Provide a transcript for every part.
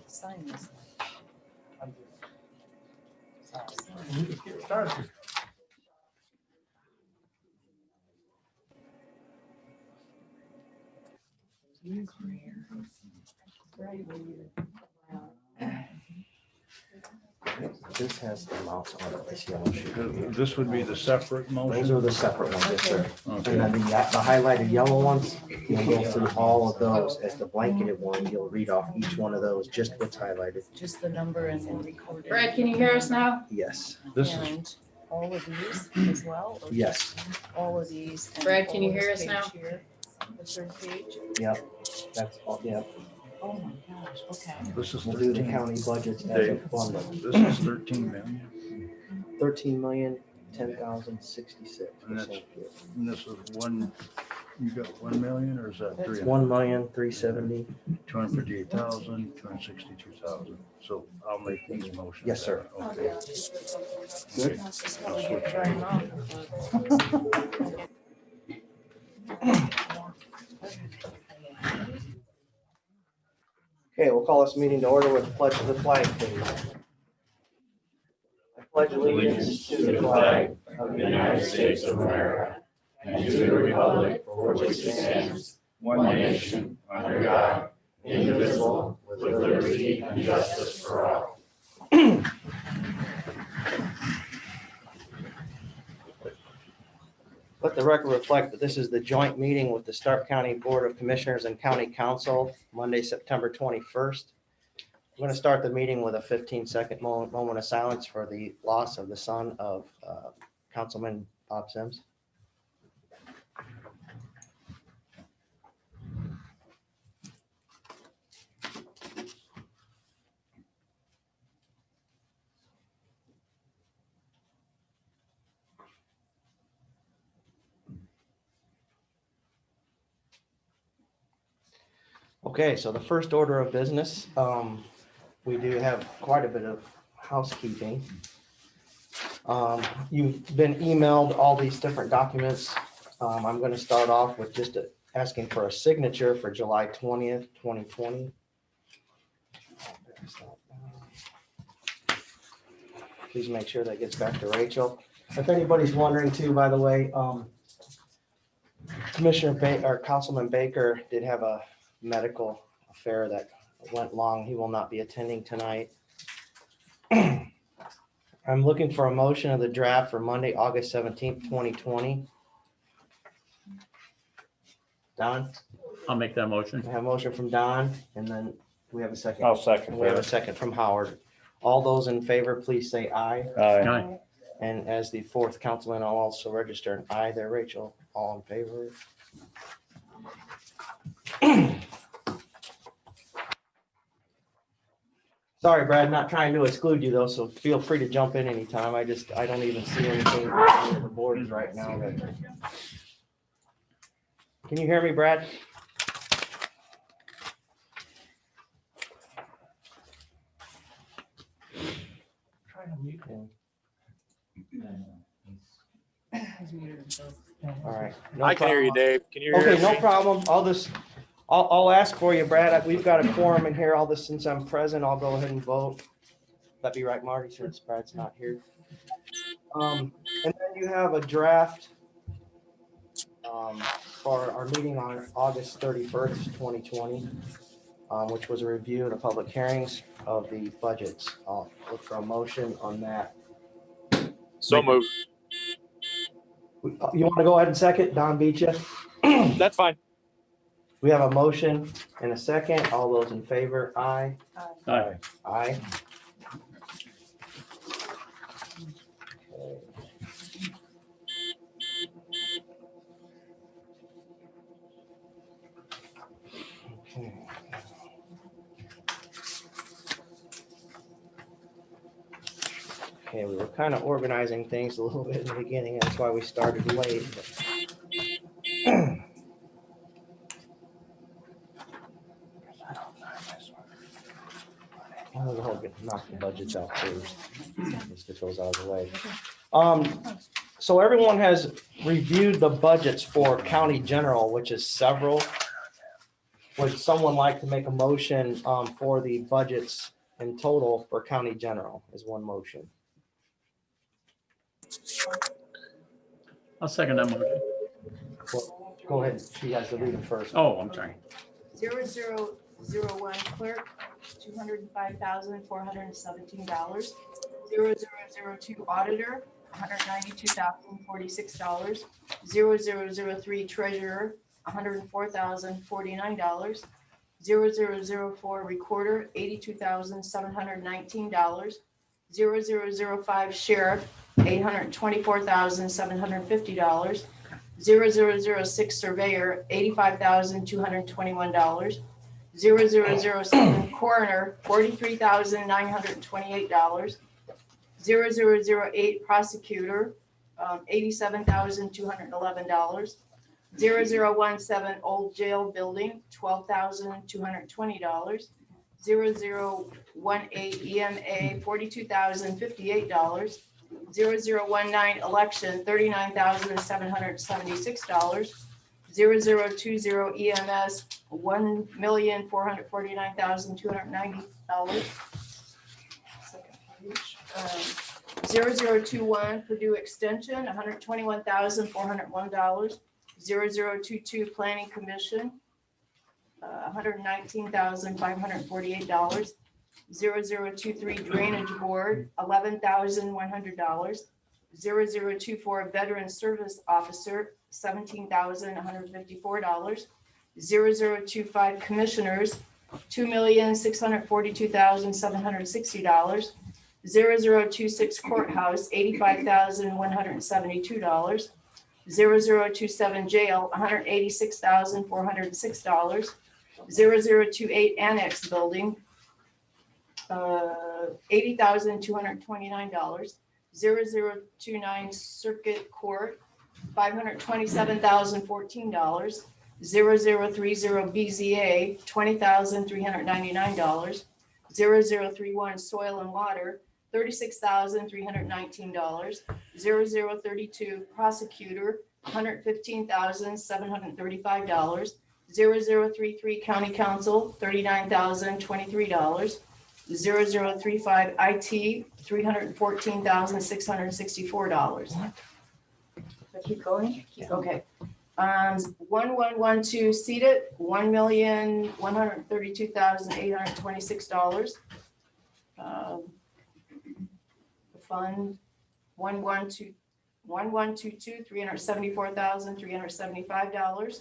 Sign this. Get started. This has the amounts on it, this yellow sheet. This would be the separate Those motion? are the separate ones, yes, sir. And Okay. then the highlighted yellow ones, you'll go through all of those as the blanketed one. You'll read off each one of those, just what's highlighted. Just the number and then recorded. Brad, can you hear us now? Yes, This is, And all of these as well? or yes, just All of these. and Brad, can all you of hear this us now? page here, the third page? that's all, yeah. Oh my gosh, okay. this is We'll do the 13. county budgets as a Dave, bundle. this is 13 million. 13,010,066. And that's- And this is one, you got 1 million or is that That's 300? 1,370,000. 258,000, 262,000. So I'll make these motions. Yes, sir. Okay. Good. That's probably get the right amount, Okay, we'll call this meeting to order with the pledge of the flag, please. I pledge allegiance to the flag of the United States of America and to the republic for which it stands, one nation, under God, indivisible, with liberty and justice for all. Let the record reflect that this is the joint meeting with the Stark County Board of Commissioners and County Council, Monday, September 21st. I'm going to start the meeting with a 15-second moment of silence for the loss of the son of Councilman Bob Sims. Okay, so the first order of business, we do have quite a bit of housekeeping. You've been emailed all these different documents. I'm going to start off with just asking for a signature for July 20th, 2020. Please make sure that gets back to Rachel. If anybody's wondering too, by the way, Commissioner Baker, or Councilman Baker did have a medical affair that went long. He will not be attending tonight. I'm looking for a motion of the draft for Monday, August 17th, 2020. Don, I'll make that motion. I have a motion from Don, and then we have a second. I'll second We have a that. second from Howard. All those in favor, please say aye. Aye. And as the fourth councilman, I'll also register an aye there, Rachel. All in favor? Sorry, Brad, not trying to exclude you though, so feel free to jump in anytime. I don't even see anything on the board right now. Can you hear me, Brad? Try to mute him. All right. No I can hear you, problem. Dave. Can you hear Okay, me? no problem. I'll ask for you, Brad. We've got a quorum in here. Since I'm present, I'll go ahead and vote. That'd be right, Marty, since Brad's not here. And then you have a draft for our meeting on August 31st, 2020, which was a review of the public hearings of the budgets. I'll look for a motion on that. So moved. You want to go ahead and second? Don beat you. That's fine. We have a motion and a second. All those in favor, aye. Aye. Aye. Okay. Okay, we were kind of organizing things a little bit in the beginning. That's why we started late. I'll knock the budgets out first. Just get those out of the way. So everyone has reviewed the budgets for county general, which is several. Would someone like to make a motion for the budgets in total for county general is one motion? I'll second that motion. Go ahead. She has to read it first. Oh, I'm sorry. 0001 clerk, $205,417. 0002 auditor, $192,046. 0003 treasurer, $104,049. 0004 recorder, $82,719. 0005 sheriff, $824,750. 0006 surveyor, $85,221. 0007 coroner, $43,928. 0008 prosecutor, $87,211. 0017 old jail building, $12,220. 0018 EMA, $42,058. 0019 election, $39,776. 0020 EMS, $1,449,290. 0021 Purdue Extension, $121,401. 0022 Planning Commission, $119,548. 0023 Drainage Board, $11,100. 0024 Veteran Service Officer, $17,154. 0025 Commissioners, $2,642,760. 0026 Courthouse, $85,172. 0027 Jail, $186,406. 0028 Annex Building, $80,229. 0029 Circuit Court, $527,014. 0030 BZA, $20,399. 0031 Soil and Water, $36,319. 0032 Prosecutor, $115,735. 0033 County Council, $39,023. 0035 IT, $314,664. Keep going? Okay. 1112 seated, $1,132,826. The fund 1122, $374,375.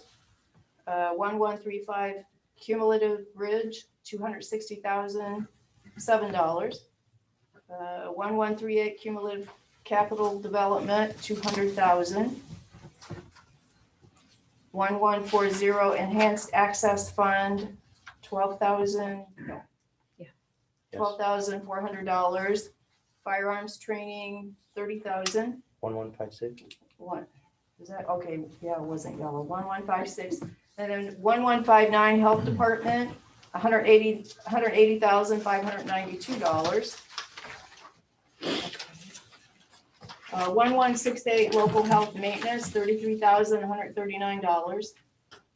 1135 cumulative bridge, $260,007. 1138 cumulative capital development, $200,000. 1140 enhanced access fund, $12,000. $12,400. Firearms training, $30,000. 1156. What, is that, okay, yeah, it wasn't yellow, 1156. And then 1159 Health Department, $180,592. 1168 Local Health Maintenance, $33,139.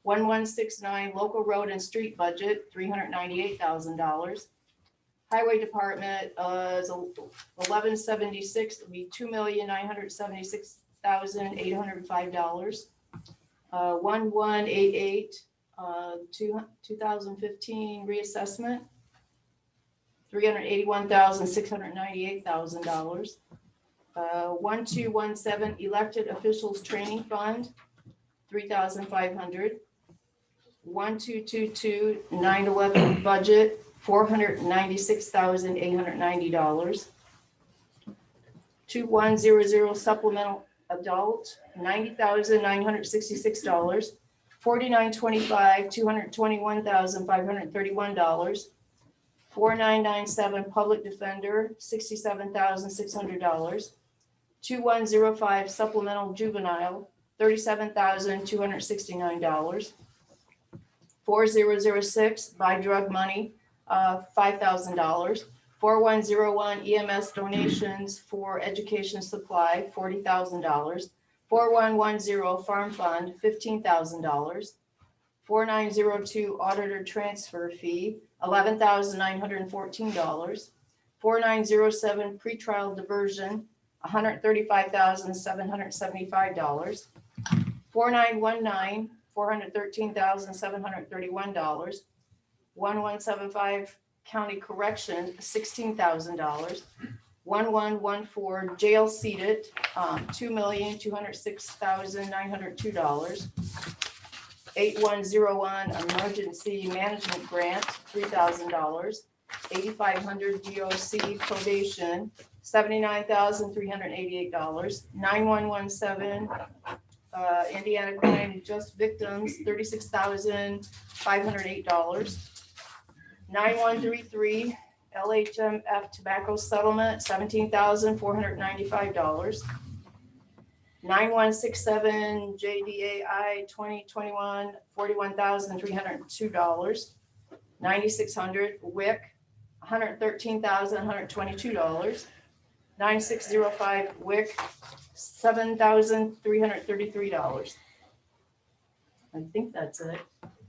1169 Local Road and Street Budget, $398,000. Highway Department is 1176, it'll be $2,976,805. 1188 2015 reassessment, $381,698,000. 1217 Elected Officials Training Fund, $3,500. 1222 9/11 budget, $496,890. 2100 supplemental adult, $90,966. 4925 $221,531. 4997 public defender, $67,600. 2105 supplemental juvenile, $37,269. 4006 buy drug money, $5,000. 4101 EMS donations for education supply, $40,000. 4110 farm fund, $15,000. 4902 auditor transfer fee, $11,914. 4907 pretrial diversion, $135,775. 4919, $413,731. 1175 county correction, $16,000. 1114 jail seated, $2,206,902. 8101 emergency management grant, $3,000. 8500 DOC probation, $79,388. 9117 Indiana Crime Just Victims, $36,508. 9133 LHMF tobacco settlement, $17,495. 9167 JDAI 2021, $41,302. 9600 WIC, $113,122. 9605 WIC, $7,333. I think that's it.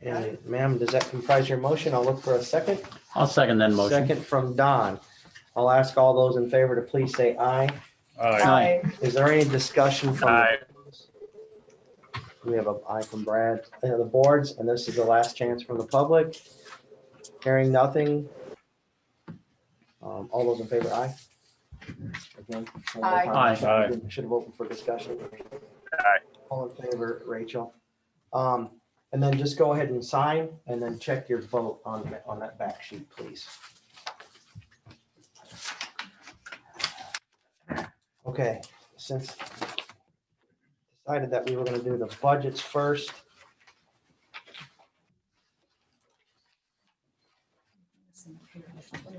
And ma'am, does that comprise your motion? I'll look for a second. I'll second that motion. Second from Don. I'll ask all those in favor to please say aye. Aye. Is there any discussion from? Aye. We have an aye from Brad, the boards, and this is the last chance from the public. Hearing nothing. All those in favor, aye. Again, one more Aye. time. Aye. I should have opened for discussion. Aye. All in favor, Rachel. And then just go ahead and sign and then check your vote on that back sheet, please. Okay, since decided that we were going to do the budgets first.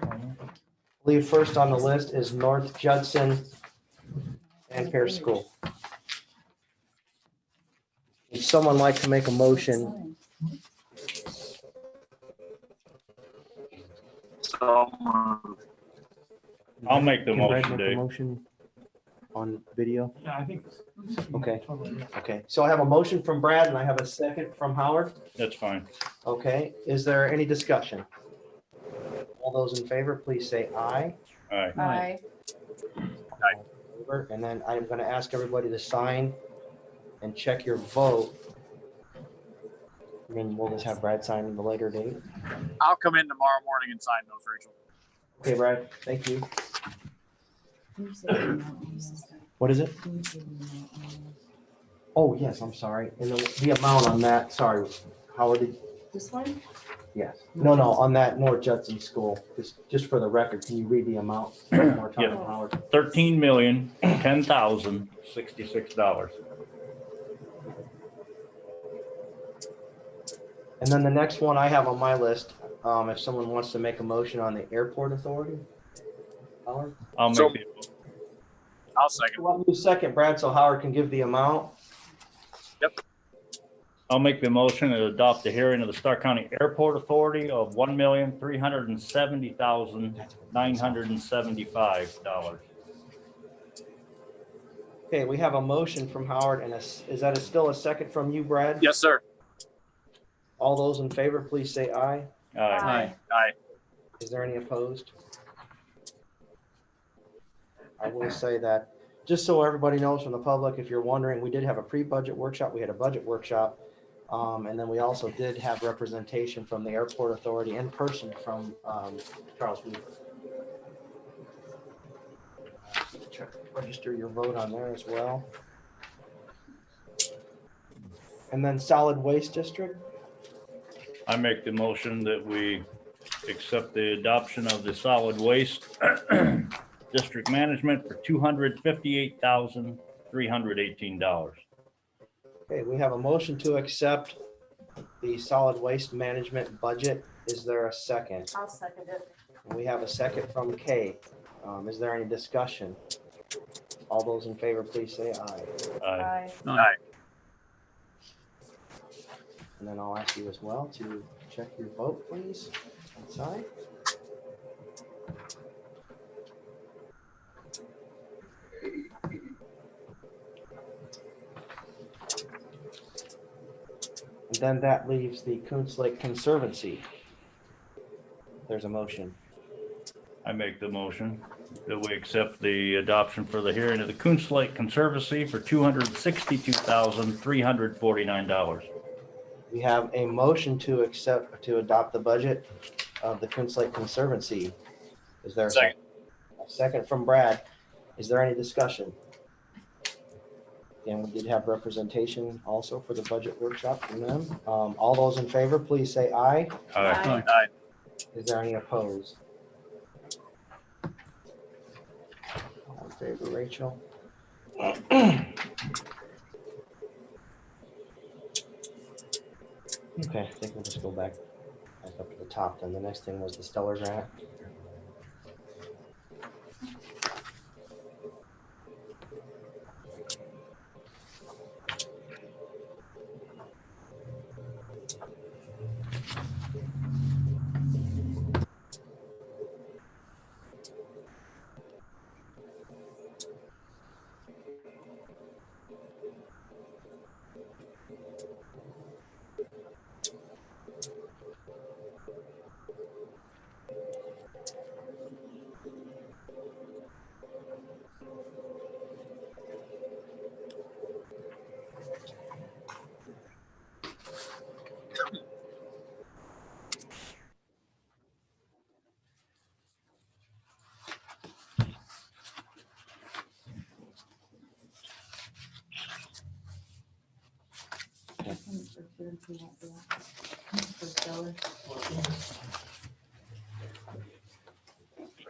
I believe first on the list is North Judson and Pierce School. Would someone like to make a motion? I'll make the Can Brad motion, make a Dave. motion on video? Yeah, I think. Okay. Totally. Okay, so I have a motion from Brad and I have a second from Howard. That's fine. Okay, is there any discussion? All those in favor, please say aye. All right. Aye. And then I'm going to ask everybody to sign and check your vote. And then we'll just have Brad sign at a later date. I'll come in tomorrow morning and sign those, Rachel. Okay, Brad, thank you. What is it? Oh, yes, I'm sorry. And the amount on that, sorry, Howard, did, This one? yes. No, on that North Judson School, just for the record, can you read the amount one more time, Yeah. Howard? $13,010,066. And then the next one I have on my list, if someone wants to make a motion on the airport authority. Howard? I'll So- make the, I'll second. Well, you second, Brad, so Howard can give the amount. I'll make the motion to adopt the hearing of the Stark County Airport Authority of $1,370,975. Okay, we have a motion from Howard and is that still a second from you, Brad? Yes, sir. All those in favor, please say aye. All right. Aye. Aye. Is there any opposed? I will say that, just so everybody knows from the public, if you're wondering, we did have a pre-budget workshop, we had a budget workshop. And then we also did have representation from the Airport Authority in person from Charles Weaver. Check, register your vote on there as well. And then Solid Waste District. I make the motion that we accept the adoption of the solid waste district management for $258,318. Okay, we have a motion to accept the solid waste management budget. Is there a second? I'll second it. And we have a second from Kay. Is there any discussion? All those in favor, please say aye. Aye. Aye. And then I'll ask you as well to check your vote, please, and sign. And then that leaves the Coons Lake Conservancy. There's a motion. I make the motion that we accept the adoption for the hearing of the Coons Lake Conservancy for $262,349. We have a motion to adopt the budget of the Coons Lake Conservancy. Is there a Second. A second from Brad? Is there any discussion? And we did have representation also for the budget workshop from them. All those in favor, please say aye. Aye. Aye. Is there any opposed? All in favor, Rachel? Okay, I think we'll just go back up to the top then. The next thing was the Stellar Grant.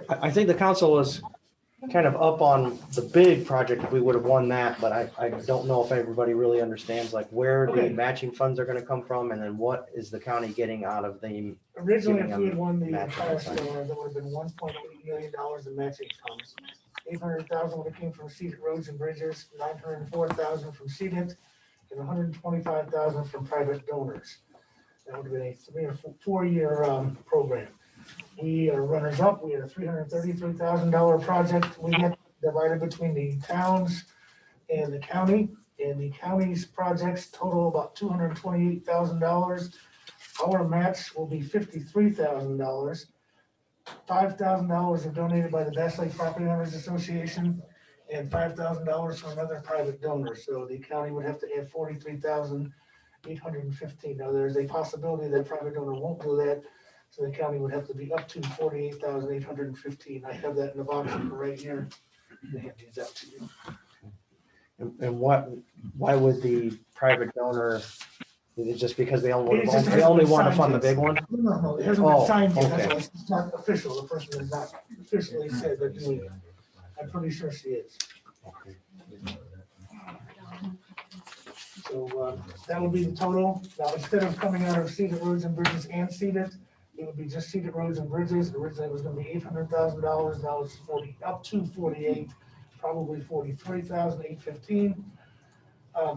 I think the council was kind of up on the big project if we would have won that, but I don't know if everybody really understands like where the Okay. matching funds are gonna come from and then what is the county getting out of the, Originally, if Giving we had them won the matching entire funds. store, that would have been $1.8 million in matching funds. 800,000 would have came from Cedar Roads and Bridges, 904,000 from Cedent, and 125,000 from private donors. That would have been a 3 or 4 year program. We are runners up. We had a $333,000 project. We get divided between the towns and the county. And the county's projects total about $228,000. Our match will be $53,000. $5,000 are donated by the Bass Lake Property Owners Association and $5,000 from another private donor. So the county would have to add $43,815. Now, there's a possibility that private donor won't do that. So the county would have to be up to $48,815. I have that in the box right here. They hand these out to you. and why would the private donor, is it just because they only, It just they hasn't only been want to signed fund the yet. big one? No, it hasn't Oh, been signed yet. That's okay. why it's not official. The person has not officially said they're doing it. I'm pretty sure she is. So that would be the total. Now, instead of coming out of Cedar Roads and Bridges and Cedar, it would be just Cedar Roads and Bridges. Originally, it was gonna be $800,000. Now it's up to 48, probably 43,815.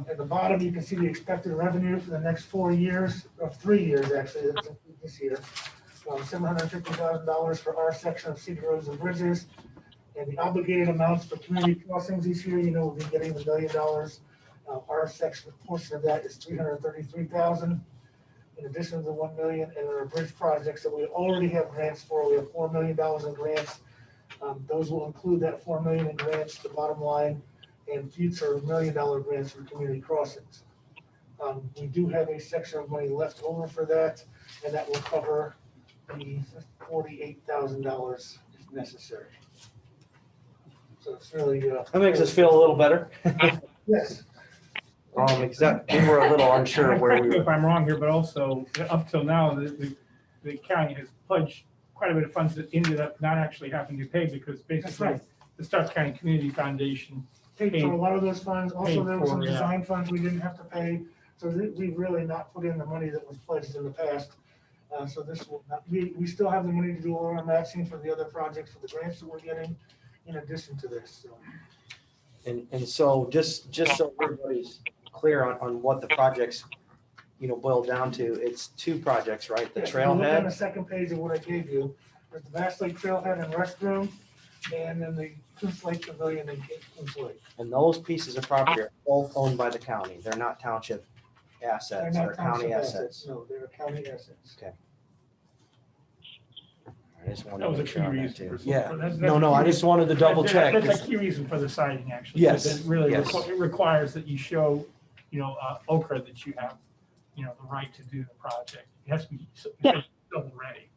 At the bottom, you can see the expected revenue for the next 4 years, or 3 years, actually, that's this year. $750,000 for our section of Cedar Roads and Bridges. And the obligated amounts for community crossings each year, you know, we'll be getting $1 million. Our section, portion of that is $333,000. In addition to the 1 million, and there are bridge projects that we already have grants for. We have $4 million in grants. Those will include that 4 million in grants, the bottom line, and future $1 million grants for community crossings. We do have a section of money left over for that, and that will cover the $48,000 if necessary. So it's really, That makes us feel a little better. yes. Except we were a little unsure where Correct we me were. if I'm wrong here, but also up till now, the county has pledged quite a bit of funds that ended up not actually having to be paid because That's basically right. the Stark County Community Foundation, Paid for a lot of those funds. Also, Paid there were some for, yeah. design funds we didn't have to pay. So we've really not put in the money that was pledged in the past. So this will not, we still have the money to do all our matching for the other projects, for the grants that we're getting in addition to this. So And so just so everybody's clear on what the projects, boil down to, it's 2 projects, right? The yeah, if you look on the trailhead, second page of what I gave you, there's the Bass Lake Trailhead and restroom, and then the Coos Lake Pavilion and Coos Lake. and those pieces of property are both owned by the county. They're not township They're assets not or county township assets? No, they're county assets. I just wanted That to was a make key sure on that reason. too. for- Yeah, that's no, a no, key I reason. just wanted to double check. That's a key reason for the siding, actually. Yes, because It really, yes. it requires that you show, Okra that you have, the right to do the project. It has to be Yeah. double ready.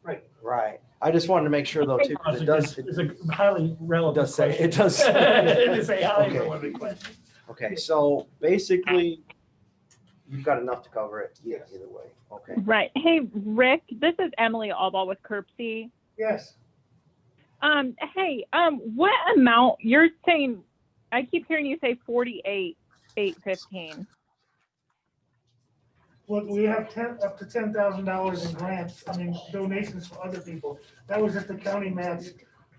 Right. I just wanted to make sure though too, 'cause it does, It's a highly relevant does say- question. it does say- It is a highly Okay. relevant question. okay, so basically you've got enough to cover it Yes. either way. Okay. Right. Hey, Rick, this is Emily Allball with Curbsy. Yes, Hey, what amount you're saying? I keep hearing you say 48,815. well, we have up to $10,000 in grants, donations for other people. That was just the county match.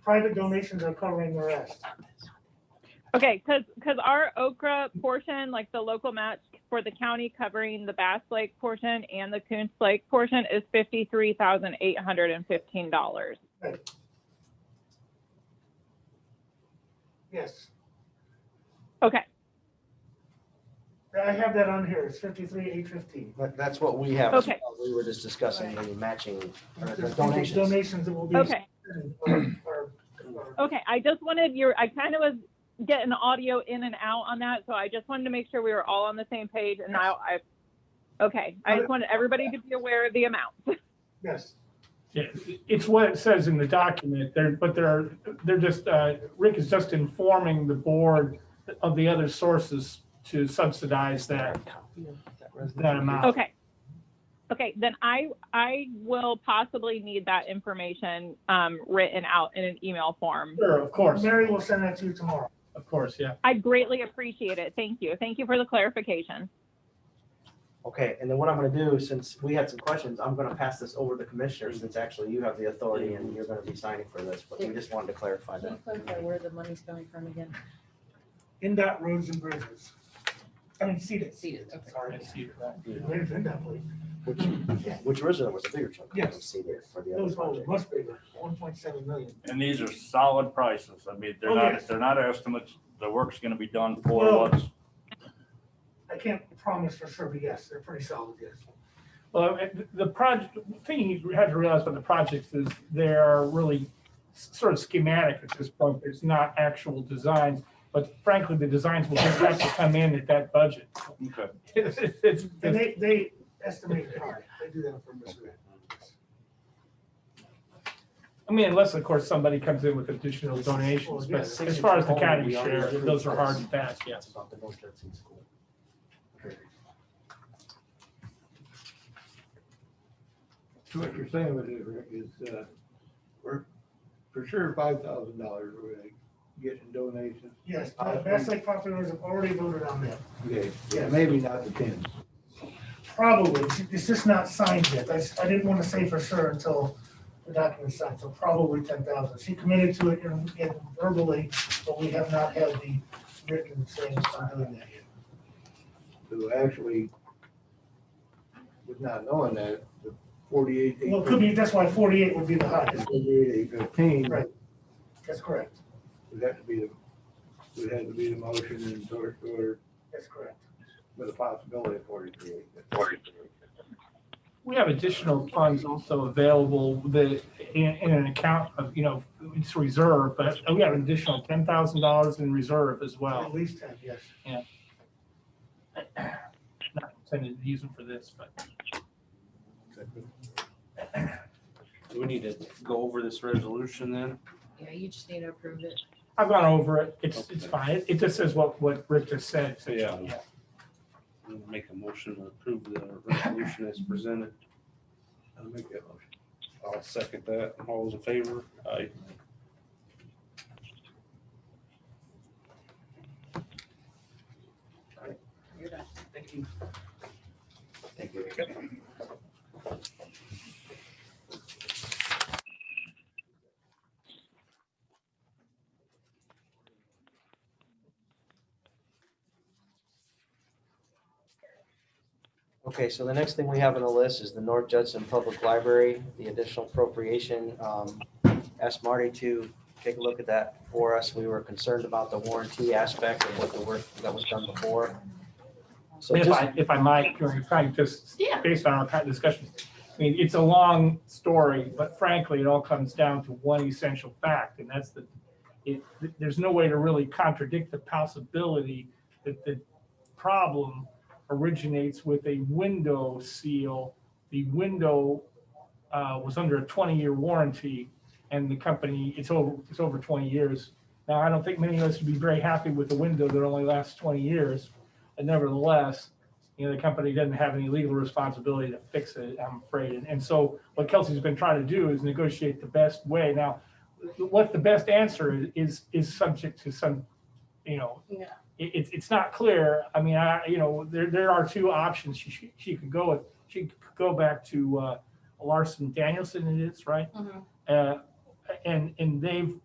Private donations are covering the rest. Okay, because our Okra portion, like the local match for the county covering the Bass Lake portion and the Coons Lake portion, is $53,815. Yes, Okay. I have that on here. It's 53,815. That's what we have. as Okay. well. We were just discussing the matching or the There's donations. Donations that will be. Okay. Or- Okay. I just wanted I kind of was getting audio in and out on that, so I just wanted to make sure we were all on the same page. And now okay. I just wanted everybody to be aware of the amount. Yes, Yeah, it's what it says in the document there, but they're just, Rick is just informing the board of the other sources to subsidize that amount. Okay. Okay, then I will possibly need that information written out in an email form. Sure, of course, Mary will send that to you tomorrow. of course, yeah. I greatly appreciate it. Thank you. Thank you for the clarification. Okay, and then what I'm gonna do, since we had some questions, I'm gonna pass this over to the commissioners, since actually you have the authority and you're gonna be signing for this, but we just wanted to clarify Can you that. clarify where the money's coming from again? NDOT roads and bridges. CDIT. Seated, okay. Sorry. I see that. Where's NDOT, please? Which originally was a bigger chunk. I Yes. can see there for the That other was project. much bigger, 1.7 million. And these are solid prices. I mean, Oh, yes. they're not estimates. The work's gonna be done for Well- what's, I can't promise for sure, but yes, they're pretty solid, yes. Well, the project, thing you have to realize about the projects is they're really sort of schematic at this point. It's not actual designs, but frankly, the designs will just have to come in at that budget. okay. It's- And they estimate it hard. They do that for Missouri. I mean, unless, of course, somebody comes in with additional donations, but as far as the county share, those are hard and fast, yes. That's about the North Judson School. So what you're saying with it, Rick, is, we're for sure $5,000 we're getting donations. Yes, Bass Lake Popular have already voted on that. Okay, yeah, maybe not the 10. Probably, it's just not signed yet. I didn't want to say for sure until the document's signed, so probably 10,000. She committed to it in verbally, but we have not had the written saying I'm doing that yet. So actually, with not knowing that, the 48. Well, it could be, that's why 48 would be the highest. 48,815 Right. That's correct. would have to be the motion and source order That's correct. with a possibility of 43. We have additional funds also available that in an account of, it's reserve, but we have an additional $10,000 in reserve as well. At least 10, yes. Not intended to use them for this, but. Do we need to go over this resolution then? Yeah, you just need to approve it. I've gone over it. It's fine. It just says what Rick just said. So, Yeah. I'm gonna make a motion to approve the resolution as presented. I'll make that motion. I'll second that. All those in favor? Aye. You're done. Thank you. Thank you. Okay, so the next thing we have on the list is the North Judson Public Library, the additional appropriation. Asked Marty to take a look at that for us. We were concerned about the warranty aspect of what the work that was done before. So If just, if I might, Frank, just Yeah. based on our kind of discussion, I mean, it's a long story, but frankly, it all comes down to one essential fact, and that's that there's no way to really contradict the possibility that the problem originates with a window seal. The window was under a 20-year warranty, and the company, it's over 20 years. Now, I don't think many of us would be very happy with a window that only lasts 20 years, but nevertheless, you know, the company doesn't have any legal responsibility to fix it, I'm afraid. And so what Kelsey's been trying to do is negotiate the best way. Now, what the best answer is subject to some, you know, Yeah. it's not clear. I mean, you know, there are two options she could go with. She could go back to Larson Danielson, it is, right? Mhm. And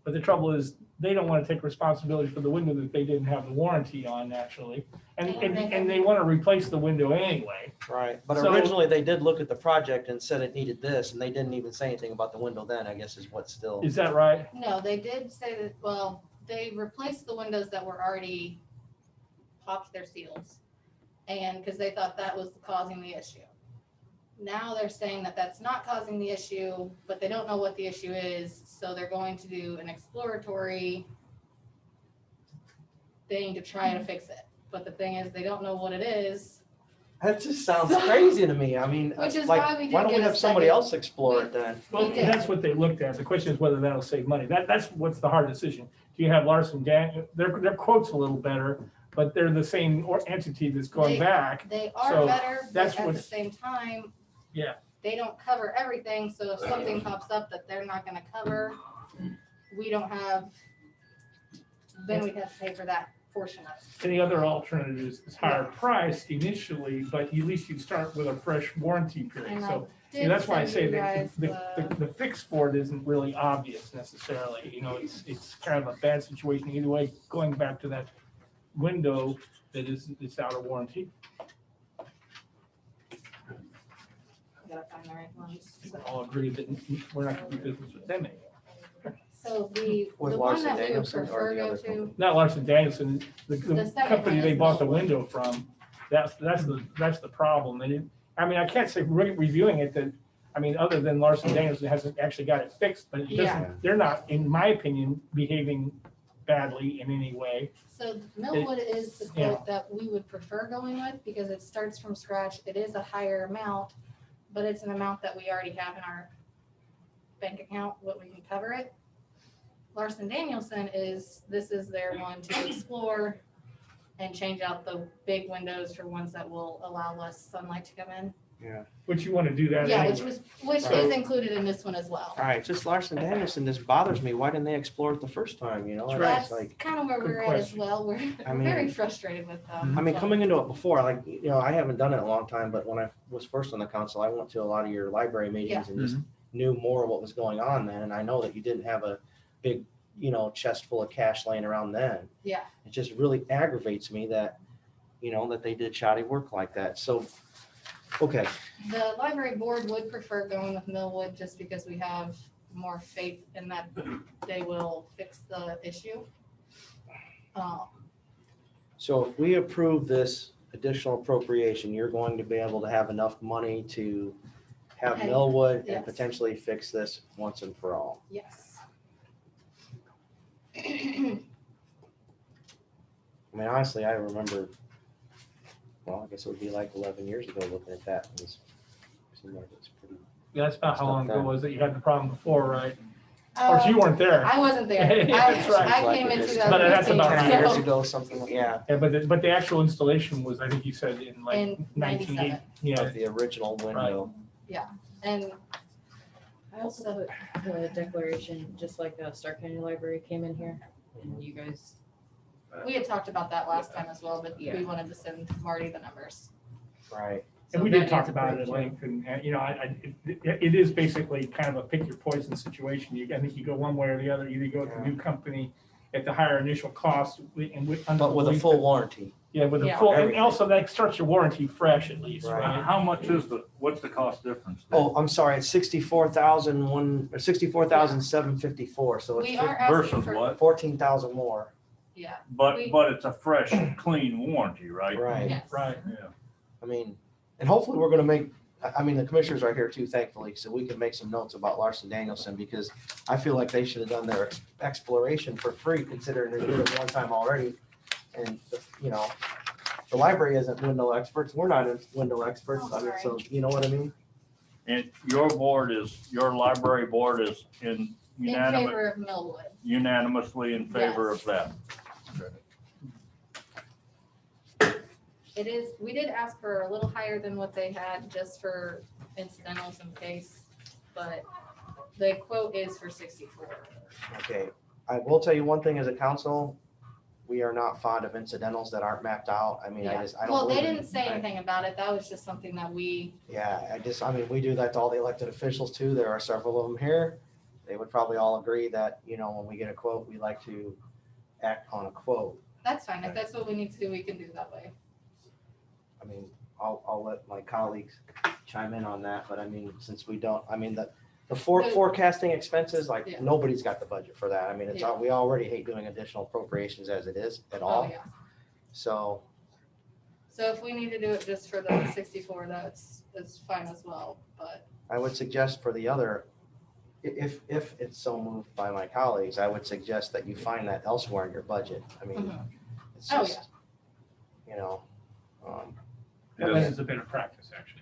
but the trouble is, they don't want to take responsibility for the window that they didn't have the warranty on, naturally. And they want to replace the window anyway. right, but So- originally they did look at the project and said it needed this, and they didn't even say anything about the window then, I guess is what's still. Is that right? No, they did say that, well, they replaced the windows that were already popped their seals. And, because they thought that was causing the issue. Now they're saying that that's not causing the issue, but they don't know what the issue is, so they're going to do an exploratory thing to try to fix it. But the thing is, they don't know what it is. That just sounds crazy to me. I mean, Which is like, why we did why don't we get a have somebody second- else explore it then? Well, We did. that's what they looked at. The question is whether that'll save money. That's what's the hard decision. Do you have Larson their quote's a little better, but they're the same entity that's going They- back. They are So better, that's but at the what's- same time, Yeah. they don't cover everything, so if something pops up that they're not gonna cover, we don't have, then we'd have to pay for that portion of it. And the other alternative is higher priced initially, but at least you start with a fresh warranty period. And I So did that's why I send say you that guys the fix for it isn't really obvious necessarily. You know, it's kind of a bad situation either way, going back to that window that it's out of warranty. Gotta find the right ones. We all agree that we're not going to do business with them anymore. So the With one Larson that we would Danielson or prefer the go other to, company? Not Larson Danielson, the The second company one they is bought the Millwood. window from. That's the problem. And I mean, I can't say reviewing it that, I mean, other than Larson Danielson hasn't actually got it fixed, but it Yeah. doesn't, they're not, in my opinion, behaving badly in any way. so Millwood is the Yeah. quote that we would prefer going with because it starts from scratch. It is a higher amount, but it's an amount that we already have in our bank account, what we can cover it. Larson Danielson this is their one to explore and change out the big windows for ones that will allow less sunlight to come in. Yeah. But you want to do that Yeah, anyway. which Right. is included in this one as well. All right, just Larson Danielson, this bothers me. Why didn't they explore it the first time, you know? It's That's like, kind of where Good we're at as question. well. We're I mean- very frustrated with them. I mean, so- coming into it before, like, you know, I haven't done it in a long time, but when I was first on the council, I went to a lot of your library meetings and just knew more of what was going on then. And I know that you didn't have a big, you know, chest full of cash laying around then. Yeah. It just really aggravates me that, you know, that they did shoddy work like that. So, okay, The library board would prefer going with Millwood just because we have more faith in that they will fix the issue. so if we approve this additional appropriation, you're going to be able to have enough money to have Okay, Millwood and yes. potentially fix this once and for all. Yes. I mean, honestly, I remember, well, I guess it would be like 11 years ago looking at that. It seemed like it's pretty. Yeah, that's about how long ago Stuff was it you had the problem before, right? Or you weren't there. I wasn't there. That's right. I came in Like it is. 2015. But that's about 10 years so- ago, something, like yeah, Yeah, but the actual installation was, I think you said in like In 1980. Yeah, of the original window. And I also put the declaration, just like Stark County Library came in here, and you guys, we had talked about that last time as well, but we Yeah. wanted to send Marty the numbers. Right. and so we that did talk is about it at approved, length, and you know, it is basically kind of a pick your poison situation. I think you go one way or the other. Either you go with the new company at the higher initial cost, and under But with a belief full that- warranty. Yeah, with a Yeah. full, and Everything. also that starts your warranty fresh at least, Right. right? How much is what's the cost difference? Oh, I'm sorry, it's 64,754. So We it's are asking Versus for, what? 14,000 more. Yeah, But, We- but it's a fresh, clean warranty, right? Right. yes. Right. Yeah. I mean, and hopefully we're gonna make, I mean, the commissioners are here too, thankfully, so we can make some notes about Larson Danielson, because I feel like they should have done their exploration for free, considering they did it one time already. And, you know, the library isn't window experts, we're not window experts, Oh, I mean, so, sorry. you know what I mean? And your library board is In unanimous, favor of Millwood. unanimously in favor of that. It is, we did ask for a little higher than what they had just for incidentals in case, but the quote is for 64. Okay, I will tell you one thing as a council, we are not fond of incidentals that aren't mapped out. I mean, I Yeah. just, I don't. Well, they believe in- didn't say anything about it. That was just something that we, Yeah, I mean, we do that to all the elected officials too. There are several of them here. They would probably all agree that, you know, when we get a quote, we like to act on a quote. that's fine. If that's what we need to do, we can do that way. I mean, I'll let my colleagues chime in on that, but I mean, since we don't, I mean, the The- forecasting expenses, like, Yeah. nobody's got the budget for that. I mean, Yeah. we already hate doing additional appropriations as it is at Oh, all. yeah. So, So if we need to do it just for the 64, that's fine as well, but I would suggest for the other, if it's so moved by my colleagues, I would suggest that you find that elsewhere in your budget. I mean, Mhm. it's Oh, just, you know, And that is a bit of practice, actually,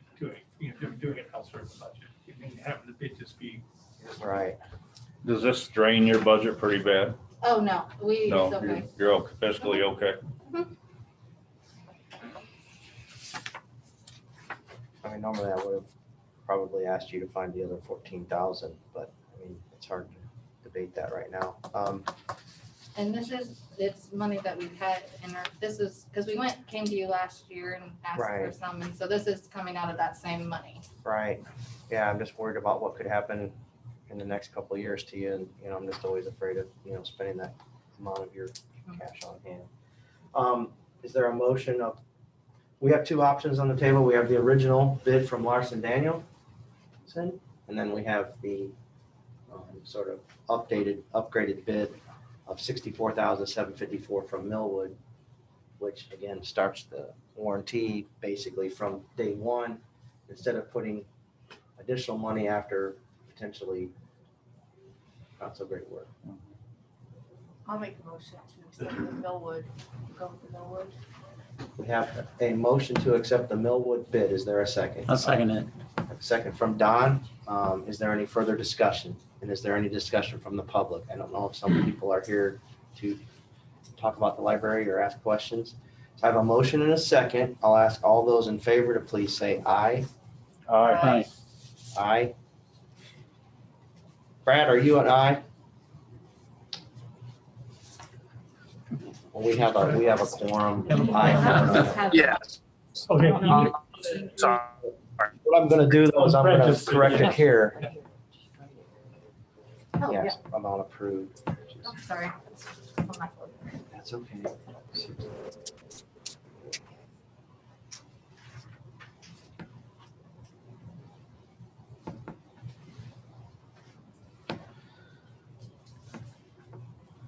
doing it elsewhere in the budget. I mean, having the bid just be. right. Does this strain your budget pretty bad? oh, no, it's No, okay. you're fiscally okay. I mean, normally I would have probably asked you to find the other 14,000, but I mean, it's hard to debate that right now. And it's money that we've had in our, this is, because we came to you last year and asked for Right. some, and so this is coming out of that same money. Right. Yeah, I'm just worried about what could happen in the next couple of years to you. And, you know, I'm just always afraid of, you know, spending that amount of your cash on hand. Is there a motion of, we have two options on the table. We have the original bid from Larson Danielson, and then we have the sort of upgraded bid of $64,754 from Millwood, which again starts the warranty basically from day one, instead of putting additional money after potentially not so great work. I'll make a motion to accept the Millwood, go with the Millwood. We have a motion to accept the Millwood bid. Is there a second? I'll second it. A second from Don. Is there any further discussion? And is there any discussion from the public? I don't know if some people are here to talk about the library or ask questions. So I have a motion and a second. I'll ask all those in favor to please say aye. Aye. Aye. Brad, are you an aye? Well, we have a quorum. Aye. Yes. Okay. Sorry. What I'm gonna do though is I'm gonna correct it here. Oh, yeah. Yes, amount approved. Oh, sorry. On my phone. That's okay.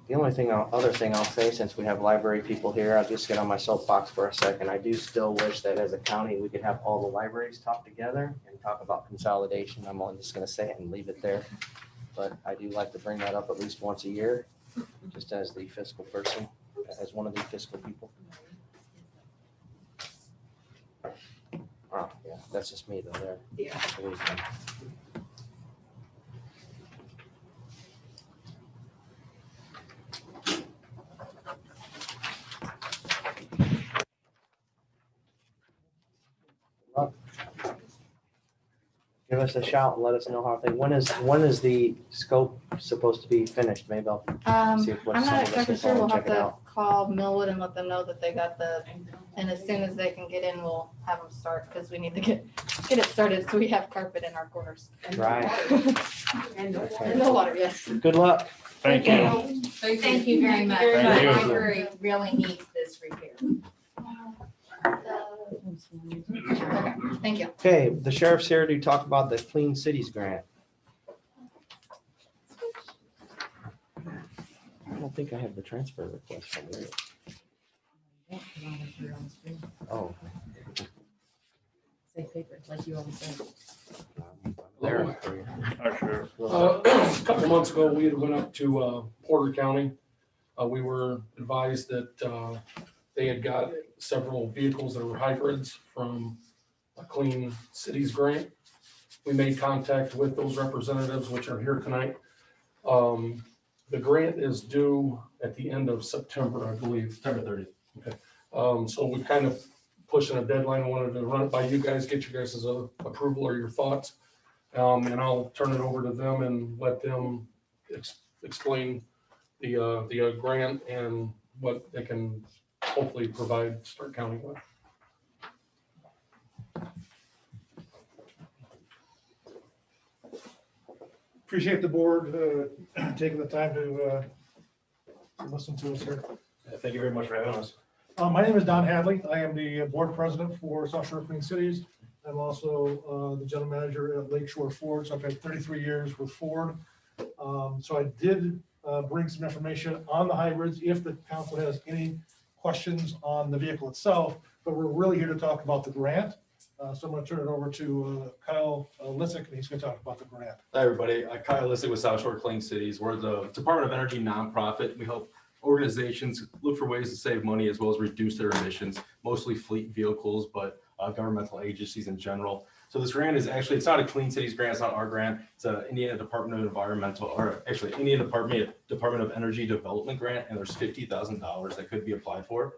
The only other thing I'll say, since we have library people here, I'll just get on my soapbox for a second. I do still wish that as a county, we could have all the libraries talk together and talk about consolidation. I'm only just gonna say it and leave it there. But I do like to bring that up at least once a year, just as the fiscal person, as one of the fiscal people. Oh, yeah, that's just me though there. Yeah. Give us a shout and let us know how things, when is the scope supposed to be finished? Maybe I'll see if I'm what some not of us exactly can sure. We'll call have and check it to out. call Millwood and let them know that they got and as soon as they can get in, we'll have them start, because we need to get it started so we have carpet in our corners. Right. And Okay. no water, yes. Good luck. Thank you. Thank you very much. The Thank you. library really needs this repair. Okay, thank you. Okay, the sheriff's here to talk about the Clean Cities grant. don't think I have the transfer request from there. Oh. Say paper, like you always said. There. Sure. A couple of months ago, we had went up to Porter County. We were advised that they had got several vehicles that were hybrids from a Clean Cities grant. We made contact with those representatives, which are here tonight. The grant is due at the end of September, I believe. September 30th. Okay. So we kind of pushing a deadline. I wanted to run it by you guys, get you guys' approval or your thoughts. And I'll turn it over to them and let them explain the grant and what they can hopefully provide Stark County with. Appreciate the board taking the time to listen to us here. Thank you very much for having us. My name is Don Hadley. I am the board president for South Shore Clean Cities. I'm also the general manager at Lakeshore Ford. So I've had 33 years with Ford. So I did bring some information on the hybrids if the council has any questions on the vehicle itself, but we're really here to talk about the grant. So I'm going to turn it over to Kyle Lissick, and he's going to talk about the grant. Hi, everybody. Kyle Lissick with South Shore Clean Cities. We're the Department of Energy nonprofit. We help organizations look for ways to save money as well as reduce their emissions, mostly fleet vehicles, but governmental agencies in general. So this grant is actually, it's not a Clean Cities grant, it's not our grant. It's an Indiana Department of Environmental, or actually Indiana Department of Energy Development grant, and there's $50,000 that could be applied for.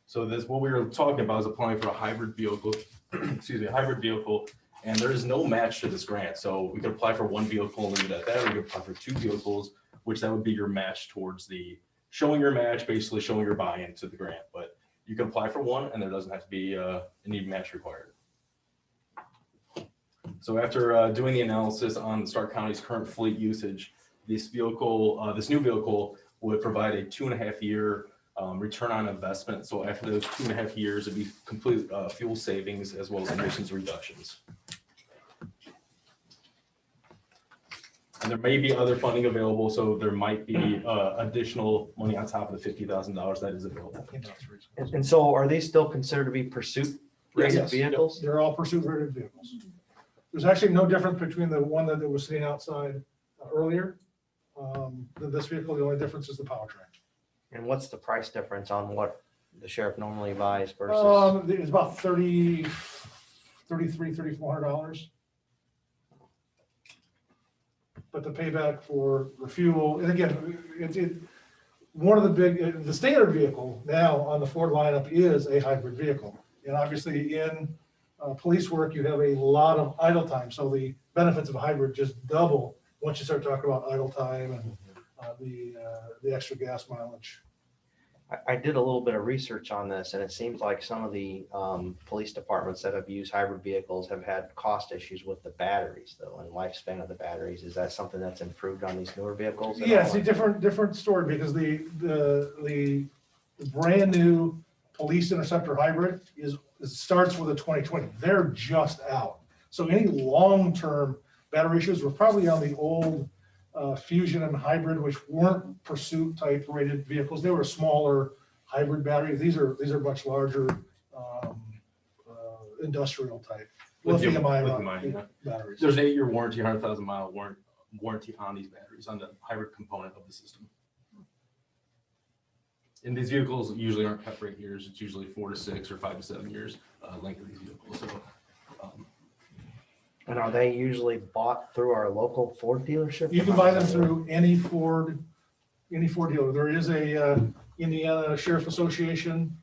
So this, what we were talking about is applying for a hybrid vehicle, excuse me, a hybrid vehicle, and there is no match to this grant. So we could apply for one vehicle and leave it at that, or we could apply for two vehicles, which that would be your match towards the, showing your match, basically showing your buy-in to the grant. But you can apply for one and there doesn't have to be any match required. So after doing the analysis on Stark County's current fleet usage, this vehicle, this new vehicle would provide a 2.5-year return on investment. So after those 2.5 years, it'd be complete fuel savings as well as emissions reductions. And there may be other funding available, so there might be additional money on top of the $50,000 that is available. And so are these still considered to be pursuit rated Yes. vehicles? They're all pursuit rated vehicles. There's actually no difference between the one that was sitting outside earlier than this vehicle. The only difference is the powertrain. And what's the price difference on what the sheriff normally buys versus? It's about $3,300-$3,400. But the payback for the fuel, and again, one of the big, the standard vehicle now on the Ford lineup is a hybrid vehicle. And obviously in police work, you have a lot of idle time. So the benefits of a hybrid just double once you start talking about idle time and the extra gas mileage. I did a little bit of research on this, and it seems like some of the police departments that have used hybrid vehicles have had cost issues with the batteries, though, and lifespan of the batteries. Is that something that's improved on these newer vehicles? Yeah, it's a different story because the brand new police interceptor hybrid starts with a 2020. They're just out. So any long-term battery issues were probably on the old Fusion and hybrid, which weren't pursuit type rated vehicles. They were smaller hybrid batteries. These are much larger industrial type lithium-ion batteries. There's an 8-year warranty, 100,000 mile warranty on these batteries, on the hybrid component of the system. And these vehicles usually aren't kept for 8 years. It's usually 4 to 6 or 5 to 7 years length of these vehicles. So, and are they usually bought through our local Ford dealership? You can buy them through any Ford dealer. There is a Indiana Sheriff Association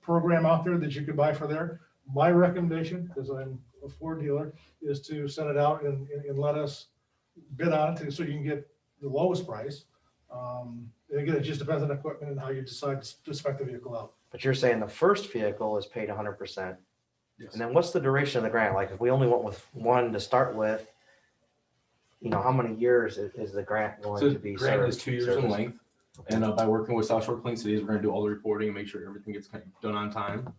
program out there that you could buy for there. My recommendation, because I'm a Ford dealer, is to send it out and let us bid on it so you can get the lowest price. And again, it just depends on equipment and how you decide to spec the vehicle out. But you're saying the first vehicle is paid 100%. yes. And then what's the duration of the grant? Like if we only went with one to start with, how many years is the grant going So to be? the grant is 2 years in serviced? length. And by working with South Shore Clean Cities, we're going to do all the reporting and make sure everything gets kind of done on time.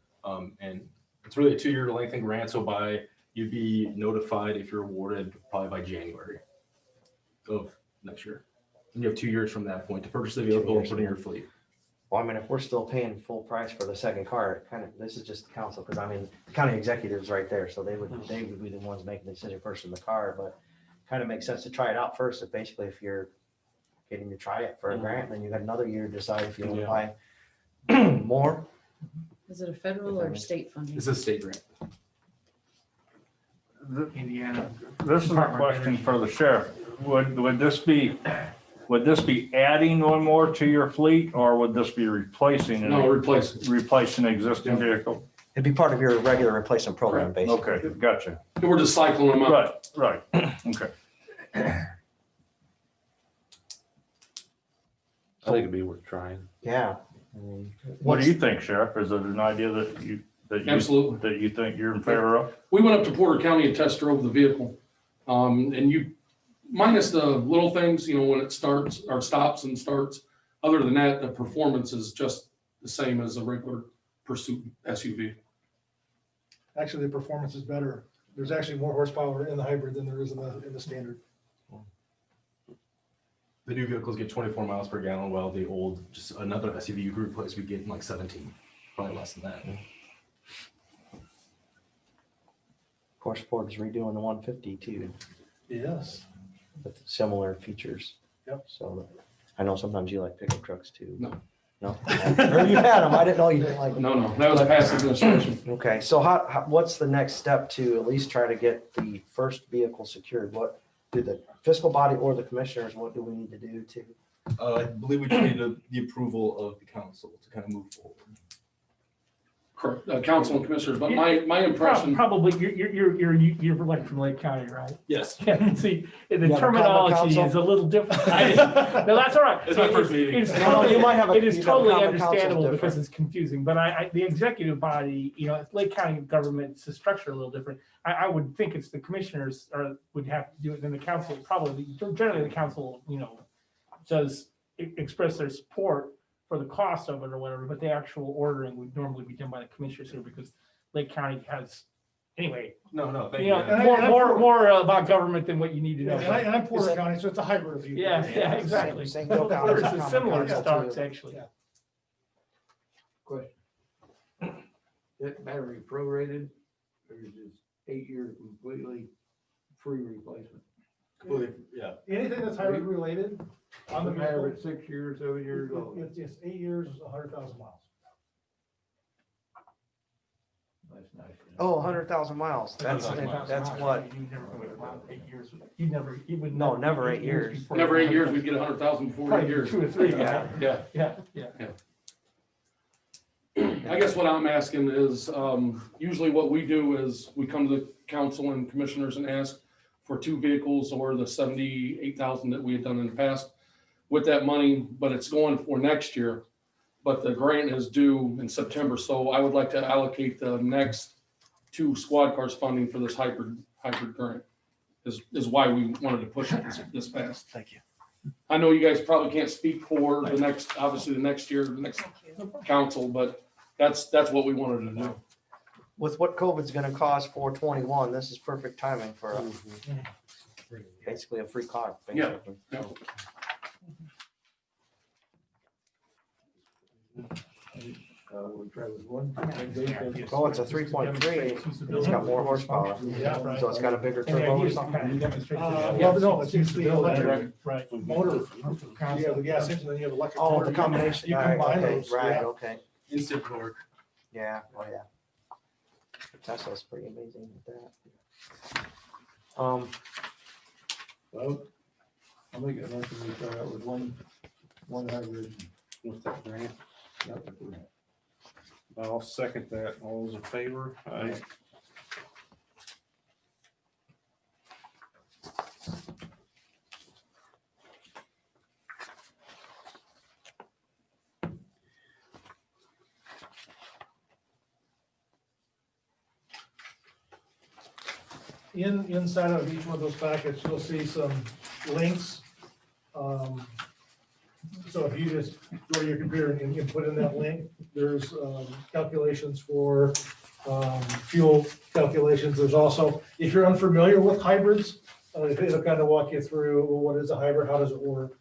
And it's really a 2-year lengthened grant. So you'd be notified if you're awarded probably by January of next year. And you have 2 years from that point to purchase the vehicle and put in your fleet. Well, I mean, if we're still paying full price for the second car, this is just the council, because I mean, the county executive's right there, so they would be the ones making the decision first in the car, but kind of makes sense to try it out first, if basically if you're getting to try it for a grant, then you got another year to decide if you want to buy more. Is it a federal or state funding? It's a state grant. Indiana. This is a question for the sheriff. Would this be adding one more to your fleet, or would this be replacing it? No, replacing. An existing vehicle? It'd be part of your regular replacement program, basically. Okay, gotcha. We're just cycling them up. Right, okay. I think it'd be worth trying. Yeah. What do you think, Sheriff? Is it an idea that Absolutely. that you think you're in favor of? We went up to Porter County and test drove the vehicle. And you, minus the little things, when it starts or stops and starts, other than that, the performance is just the same as a regular pursuit SUV. Actually, the performance is better. There's actually more horsepower in the hybrid than there is in the standard. The new vehicles get 24 miles per gallon, while the old, just another SUV you could replace, we get like 17, probably less than that. Of course, Ford's redoing the 150 too, Yes. with similar features. Yep. So I know sometimes you like pickup trucks too. No. No? Or you had them, I didn't know you didn't like them. No, that was a past administration. Okay, so what's the next step to at least try to get the first vehicle secured? What do the fiscal body or the commissioners, what do we need to do to? I believe we just need the approval of the council to kind of move forward. Correct, council and commissioners, but my impression. Probably, you're elected from Lake County, right? Yes. Yeah, see, the have a terminology common council? is a little different. No, that's all right. It's my first meeting. No, you might have a- It is you have a totally common council understandable different. because it's confusing, but the executive body, Lake County government, it's structured a little different. I would think it's the commissioners would have to do it, then the council probably, generally the council, does express their support for the cost of it or whatever, but the actual ordering would normally be done by the commissioners here because Lake County has, anyway. No, thank you. More about government than what you need to know. And I'm Porter County, so it's a hybrid view. Yeah, exactly. St. Joe County is a There's common similar council, starts, too. actually. Yeah. Question. That battery prorated, or is this 8 years completely free replacement? Yeah. Anything that's hybrid related on the Doesn't matter vehicle, if it's 6 years, 7 years old. it's 8 years, 100,000 miles. That's nice. Oh, 100,000 miles. That's what? You never would have allowed 8 years. You never, you would. No, never 8 years. before Never 8 years, 100,000. we'd get 100,000 before 8 Probably years. 2 or 3, Yeah. yeah. Yeah. I guess what I'm asking is, usually what we do is we come to the council and commissioners and ask for 2 vehicles or the 78,000 that we had done in the past with that money, but it's going for next year. But the grant is due in September, so I would like to allocate the next 2 squad cars funding for this hybrid grant. Is why we wanted to push it this fast. Thank you. I know you guys probably can't speak for the next year, the next council, but that's what we wanted to do. With what COVID's gonna cost for 21, this is perfect timing for basically a free car. Yeah. Basically. Yeah. We'll try with one. Oh, it's a 3.3. It's got more horsepower. Yeah, right. So it's got a bigger turbo or something. Well, no, it's usually electric Right. motor. You have the gas engine, then you have electric. Oh, motor. the combination. You All right, combine okay, those, right, yeah. okay. Instant torque. Yeah, oh yeah. Tesla's pretty amazing with that. Well, I'll make a motion we try out with one hybrid. With that grant. Not with the grant. I'll second that. All those in favor? Aye. Inside of each one of those packets, you'll see some links. So if you just go to your computer and you put in that link, there's calculations for fuel calculations. There's also, if you're unfamiliar with hybrids, it'll kind of walk you through, well, what is a hybrid, how does it work?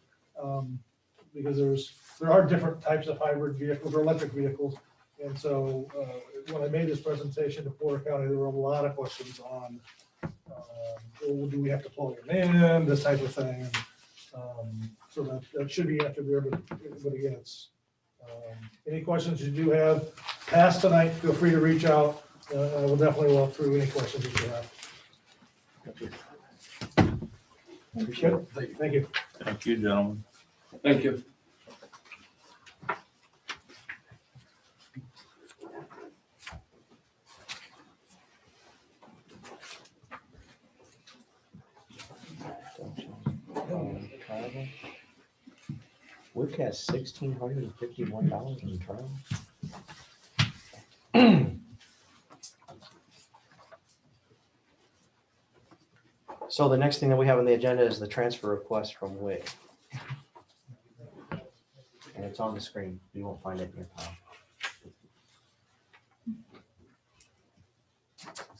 Because there are different types of hybrid vehicles or electric vehicles. And so when I made this presentation to Porter County, there were a lot of questions on, well, do we have to plug them in, this type of thing. So that should be after everybody gets. Any questions you do have past tonight, feel free to reach out. I will definitely walk through any questions that you have. Appreciate it. Thank you. Thank you, gentlemen. Thank you. Travel. Wick has $1,651 in travel. So the next thing that we have on the agenda is the transfer request from Wick. And it's on the screen. You won't find it in your file.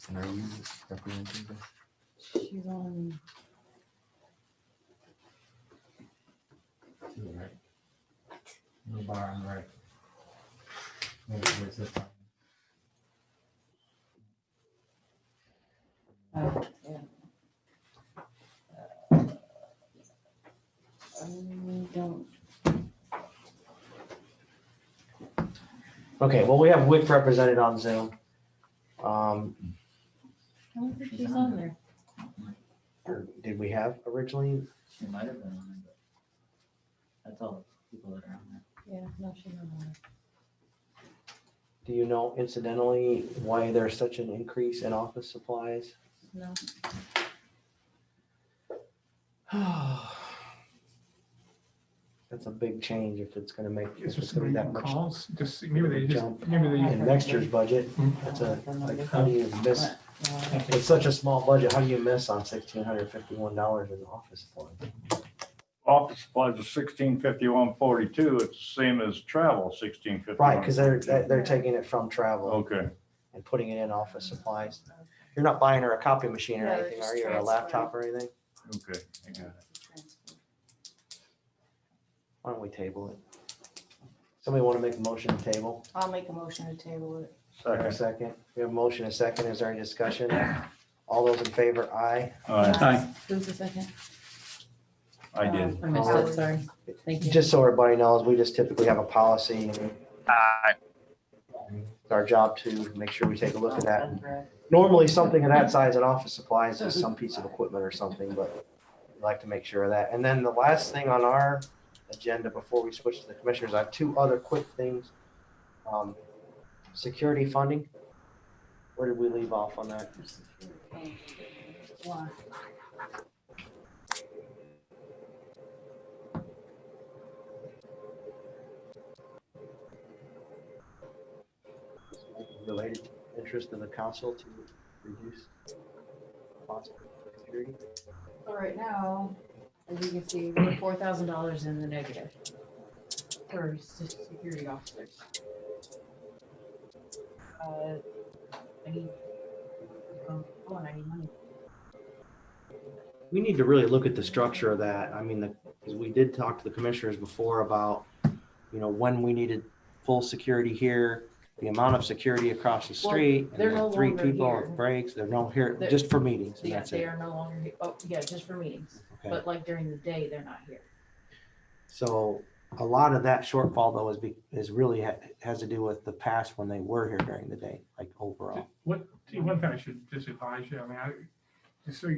And are you representing this? She's on. Right. No bar on the right. Where's this? Yeah. Don't. Okay, well, we have Wick represented on Zoom. I don't think she's on there. Or did we have originally? She might have been on it, but that's all the people that are on there. Yeah, no, she's not on there. Do you know incidentally why there's such an increase in office supplies? No. That's a big change if it's gonna make, It's if it's just gonna be gonna that much calls, just, maybe they just, jump maybe they. in next year's budget. That's like, how do you miss, it's such a small budget, how do you miss on $1,651 in office supplies? Office supplies is 1651.42. It's the same as travel, 1651. Right, because they're taking it from travel Okay. and putting it in office supplies. You're not buying her a copy machine or Yeah, they're anything, just are you, or a transferring. laptop or anything? Okay, I got it. Why don't we table it? Somebody want to make a motion to table? I'll make a motion to table it. A second. We have a motion, a second. Is there any discussion? All those in favor, aye. Aye. Who's the second? I did. I missed it, sorry. Thank you. Just so everybody knows, we just typically have a policy and Aye. it's our job to make sure we take a look at that. Normally, something of that size in office supplies is some piece of equipment or something, but we like to make sure of that. And then the last thing on our agenda before we switch to the commissioners, I have two other quick things. Security funding. Where did we leave off on that? Related to interest of the council to reduce cost of security. So right now, as you can see, we're $4,000 in the negative for security officers. I need money. We need to really look at the structure of that. I mean, because we did talk to the commissioners before about, when we needed full security here, the amount of security across the street, and they're there no were 3 longer people here. on breaks. They're no here They're- just for meetings, and Yeah, that's they it. are no longer here. Oh, yeah, just for meetings. Okay. But like during the day, they're not here. So a lot of that shortfall though is really has to do with the past when they were here during the day, like overall. One thing I should just advise you, I mean, just so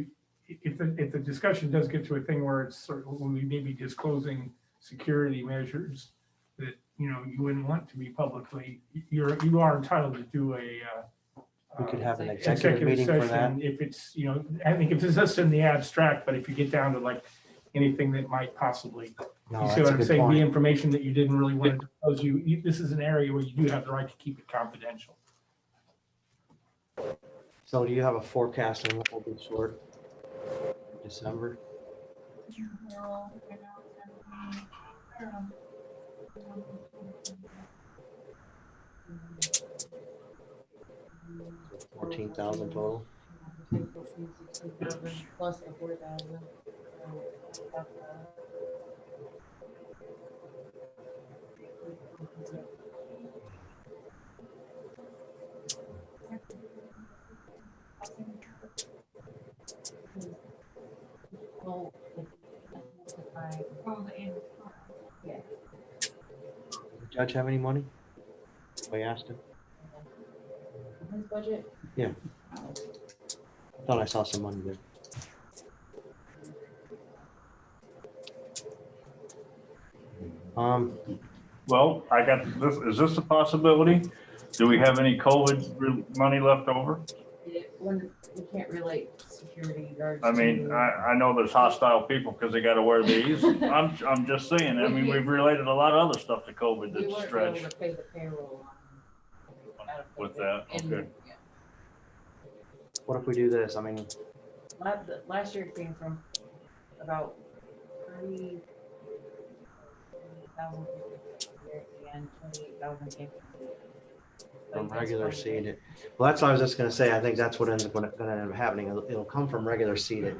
if the discussion does get to a thing where it's sort of, when we may be disclosing security measures that, you wouldn't want to be publicly, you are entitled to do a We could have an executive meeting for that. session if it's, I think if it's just in the abstract, but if you get down to like anything that might possibly, No, you see that's what a I'm good saying, point. the information that you didn't really want to disclose, this is an area where you do have the right to keep it confidential. So do you have a forecast on what will be short in December? $14,000 total. Plus the 4,000. Judge have any money? We asked him. His budget? Yeah. I thought I saw some money there. Well, I got this. Is this a possibility? Do we have any COVID money left over? When we can't relate security guards. I mean, I know there's hostile people because they got to wear these. I'm just saying. I mean, we've related a lot of other stuff to COVID We that's weren't stretched able to pay the payroll out of with COVID. that. And, Okay. yeah. What if we do this? I mean, Last year it came from about 30,000 and 28,000 came from regular seated. Well, that's what I was just gonna say. I think that's what ends up gonna end up happening. It'll come from regular seated.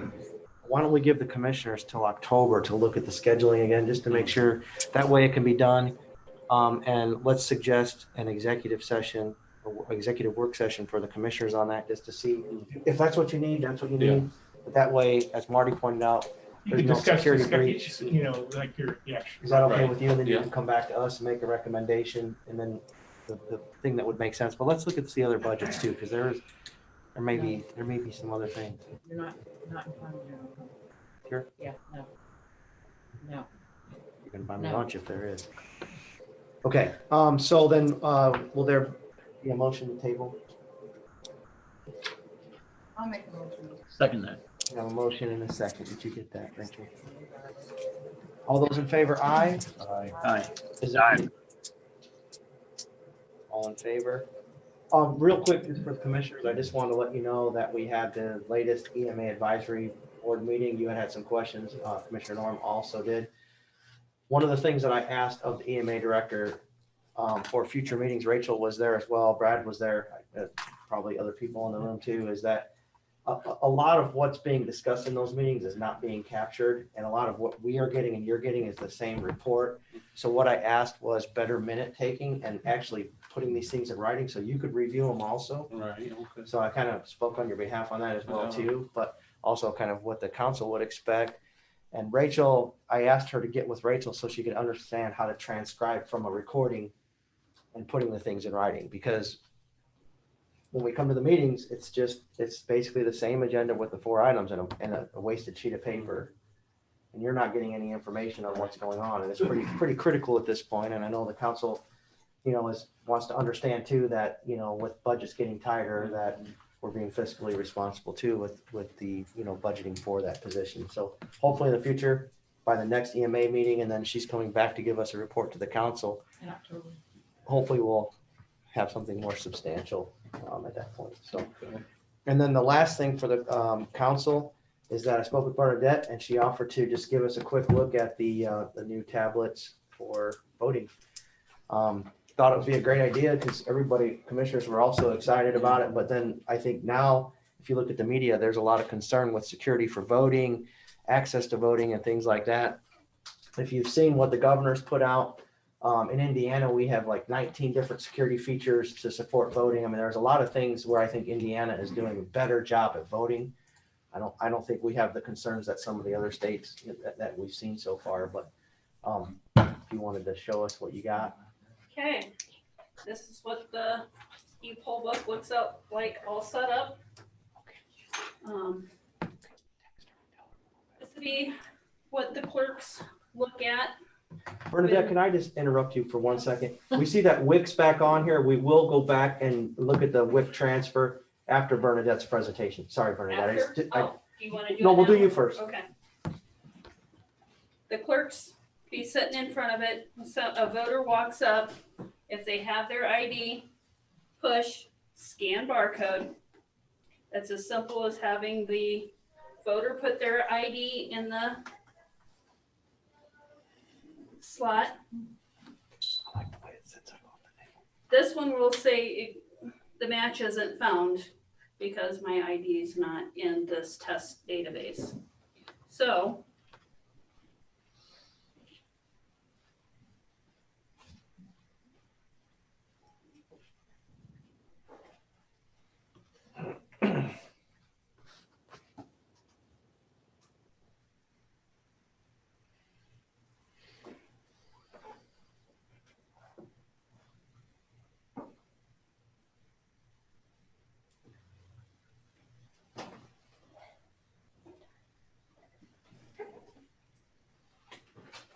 Why don't we give the commissioners till October to look at the scheduling again, just to make sure that way it can be done. And let's suggest an executive session, or executive work session for the commissioners on that, just to see if that's what you need, that's what you need. But that way, as Marty pointed out, You there's can no discuss, security breach. you know, like your, yeah. Is that okay Right. with you? And then you Yeah. can come back to us and make a recommendation, and then the thing that would make sense. But let's look at the other budgets too, because there may be some other things. You're not in front of you. Sure. Yeah, no. No. You can buy me No. lunch if there is. Okay, so then, will there be a motion to table? I'll make a motion. Second that. We have a motion and a second. Did you get that, Rachel? All those in favor, aye? Aye. Is Aye. that? All in favor? Real quick, just for the commissioners, I just wanted to let you know that we had the latest EMA advisory board meeting. You had some questions. Commissioner Norm also did. One of the things that I asked of the EMA director for future meetings, Rachel was there as well, Brad was there, probably other people in the room too, is that a lot of what's being discussed in those meetings is not being captured, and a lot of what we are getting and you're getting is the same report. So what I asked was better minute taking and actually putting these things in writing so you could review them also. Right, okay. So I kind of spoke on your behalf on that as well too, but also kind of what the council would expect. And Rachel, I asked her to get with Rachel so she could understand how to transcribe from a recording and putting the things in writing, because when we come to the meetings, it's basically the same agenda with the 4 items and a wasted sheet of paper. And you're not getting any information on what's going on. And it's pretty critical at this point. And I know the council, wants to understand too that, with budgets getting tighter, that we're being fiscally responsible too with the, budgeting for that position. So hopefully in the future, by the next EMA meeting, and then she's coming back to give us a report to the council, In October. hopefully we'll have something more substantial at that point. So, and then the last thing for the council is that I spoke with Bernadette and she offered to just give us a quick look at the new tablets for voting. Thought it would be a great idea because commissioners were also excited about it. But then I think now, if you look at the media, there's a lot of concern with security for voting, access to voting and things like that. If you've seen what the governor's put out, in Indiana, we have like 19 different security features to support voting. I mean, there's a lot of things where I think Indiana is doing a better job at voting. I don't think we have the concerns that some of the other states that we've seen so far, but if you wanted to show us what you got. Okay, this is what the e-poll book looks up like all set up. This would be what the clerks look at. Bernadette, can I just interrupt you for 1 second? We see that WIC's back on here. We will go back and look at the WIC transfer after Bernadette's presentation. Sorry, Bernadette. After? Do you want to do it No, we'll now? do you first. Okay. The clerks be sitting in front of it. So a voter walks up. If they have their ID, push, scan barcode. That's as simple as having the voter put their ID in the slot. This one will say the match isn't found because my ID is not in this test database. So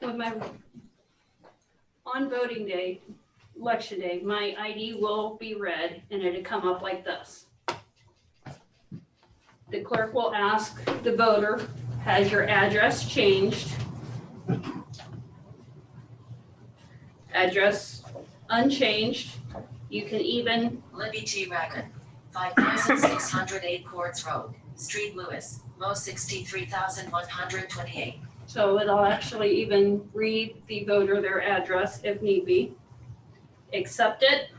when my, on voting day, election day, my ID will be read and it'll come up like this. The clerk will ask the voter, has your address changed? Address unchanged. You can even. Libby G. Raggett, 5608 Courts Road, Street Lewis, Mo 63,128. So it'll actually even read the voter their address if need be. Accept it,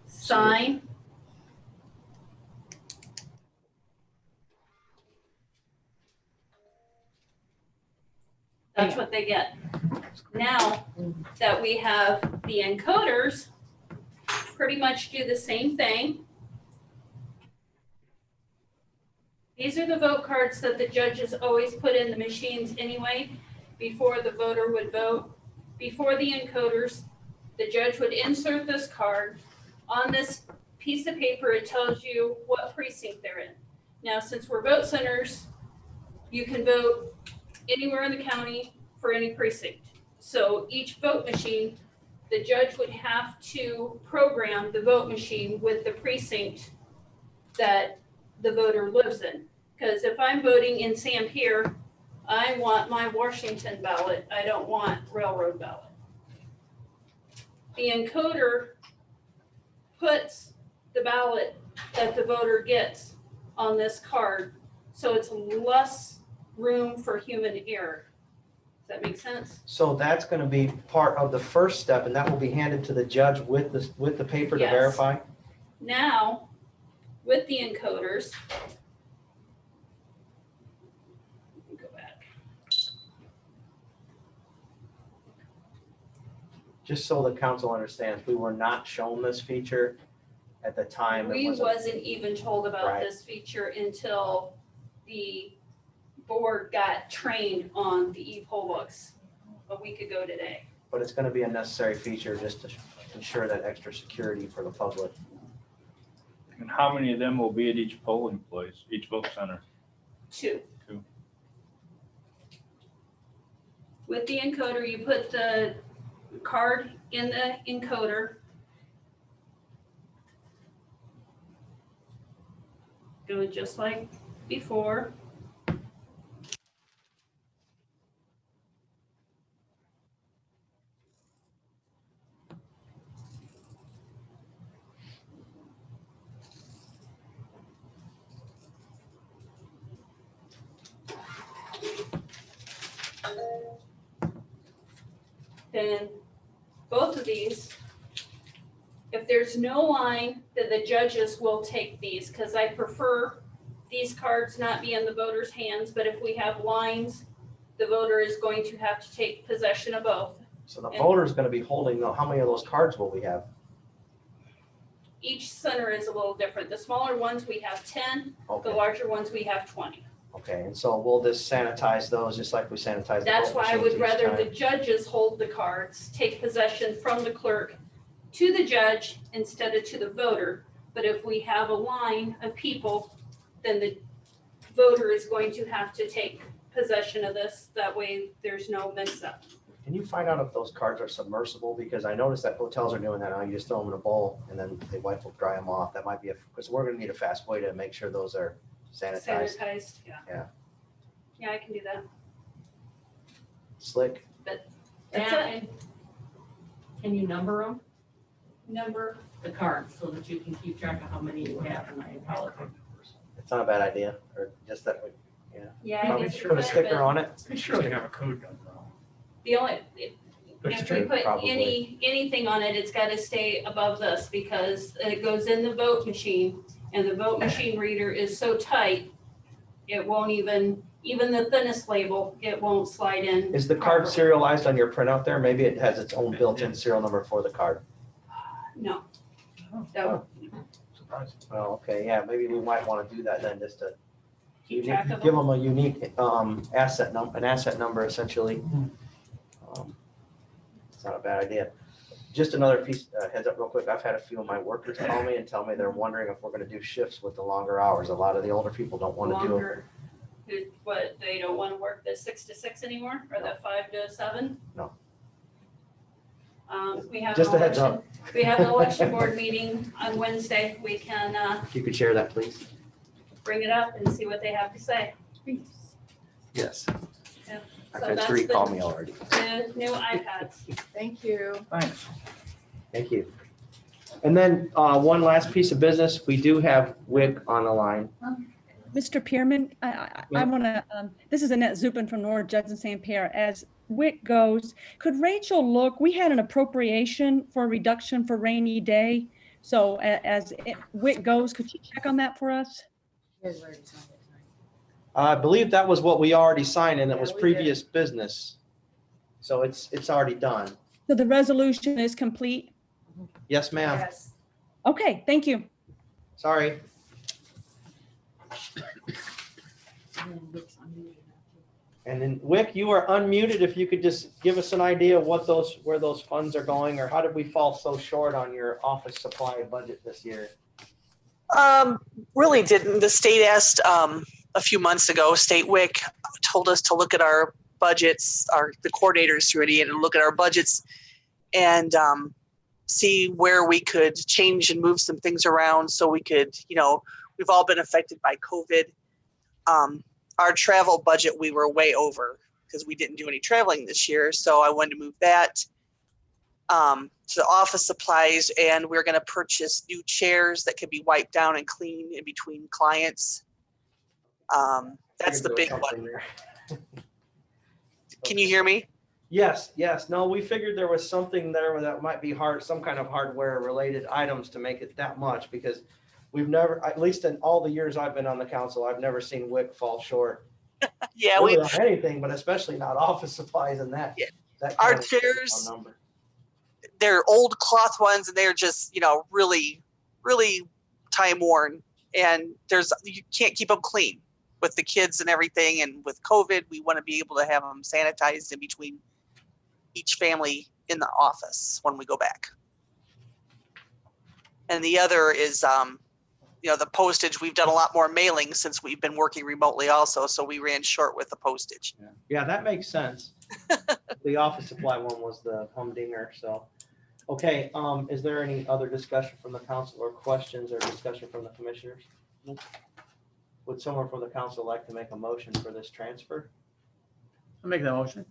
sign. That's what they get. Now that we have the encoders, pretty much do the same thing. These are the vote cards that the judges always put in the machines anyway, before the voter would vote. Before the encoders, the judge would insert this card. On this piece of paper, it tells you what precinct they're in. Now, since we're vote centers, you can vote anywhere in the county for any precinct. So each vote machine, the judge would have to program the vote machine with the precinct that the voter lives in. Because if I'm voting in Sanpierre, I want my Washington ballot. I don't want railroad ballot. The encoder puts the ballot that the voter gets on this card, so it's less room for human error. Does that make sense? So that's gonna be part of the first step, and that will be handed to the judge with the paper to Yes. verify? Now, with the encoders, let me go back. Just so the council understands, we were not shown this feature at the time. We wasn't even told about Right. this feature until the board got trained on the e-poll books a week ago today. But it's gonna be a necessary feature just to ensure that extra security for the public. And how many of them will be at each polling place, each vote center? 2. 2. With the encoder, you put the card in the encoder. Do it just like before. Then both of these, if there's no line, then the judges will take these, because I prefer these cards not be in the voter's hands, but if we have lines, the voter is going to have to take possession of both. So the voter's gonna be holding, how many of those cards will we have? Each center is a little different. The smaller ones, we have 10, the Okay, larger ones, we have 20. okay, and so we'll just sanitize those just like we sanitize the That's vote why I machines would each rather time. the judges hold the cards, take possession from the clerk to the judge instead of to the voter. But if we have a line of people, then the voter is going to have to take possession of this. That way there's no mix up. Can you find out if those cards are submersible? Because I noticed that hotels are doing that now. You just throw them in a bowl and then the wife will dry them off. That might be because we're gonna need a fast way to make sure those are sanitized. Sanitized, yeah. Yeah. Yeah, I can do that. Slick. That's Yeah, it. and can you number them, Number, the cards, so that you can keep track of how many you have, and I apologize. It's not a bad idea, or just that, yeah. I probably guess put a sticker on it. Pretty sure they have a code number. The only, if That's we true, put probably. anything on it, it's gotta stay above this because it goes in the vote machine and the vote machine reader is so tight, it won't even the thinnest label, it won't slide in. Is the card serialized on your printout there? Maybe it has its own built-in serial number for the card. No. That Oh, okay, yeah, maybe we might want to do that then, just to keep track of give them. them a unique an asset number essentially. It's not a bad idea. Just another piece, heads up real quick, I've had a few of my workers call me and tell me they're wondering if we're gonna do shifts with the longer hours. A lot of the older people don't want to do them. Longer. What, they don't want to work the 6 to 6 anymore, or the 5 to 7? No. We have. Just an a heads election- up. We have an election board meeting on Wednesday. We can If you could share that, please. bring it up and see what they have to say. Yes. Yeah. I've So had that's 3 the- call me already. The new iPads. Thank you. Thanks. Thank you. And then one last piece of business. We do have Wick on the line. Mr. Pearman, I Yeah. want to, this is Annette Zupan from North Judson St. Pierre. As WIC goes, could Rachel look, we had an appropriation for a reduction for rainy day. So as WIC goes, could you check on that for us? I believe that was what we already signed and it was Yeah, we previous business. So it's already done. So the resolution is complete? Yes, ma'am. Yes. Okay, thank you. Sorry. And then Wick, you are unmuted. If you could just give us an idea of what where those funds are going, or how did we fall so short on your office supply budget this year? Really didn't. The state asked a few months ago, State WIC told us to look at our budgets, the coordinators through it, and look at our budgets and see where we could change and move some things around so we could, we've all been affected by COVID. Our travel budget, we were way over because we didn't do any traveling this year. So I wanted to move that to office supplies, and we're going to purchase new chairs that can be wiped down and cleaned in between clients. That's the big one. Can you hear me? Yes. No, we figured there was something there that might be some kind of hardware related items to make it that much, because we've never, at least in all the years I've been on the council, I've never seen WIC fall short. Yeah, really on anything, but especially not office supplies and that. Yeah. That Our kind of chairs, number. they're old cloth ones, and they're just, really, really time worn. And you can't keep them clean with the kids and everything. And with COVID, we want to be able to have them sanitized in between each family in the office when we go back. And the other is, the postage. We've done a lot more mailings since we've been working remotely also, so we ran short with the postage. Yeah, that makes sense. The office supply one was the humdinger, so. Okay, is there any other discussion from the council or questions or discussion from the commissioners? Would someone from the council like to make a motion for this transfer I'll make that motion.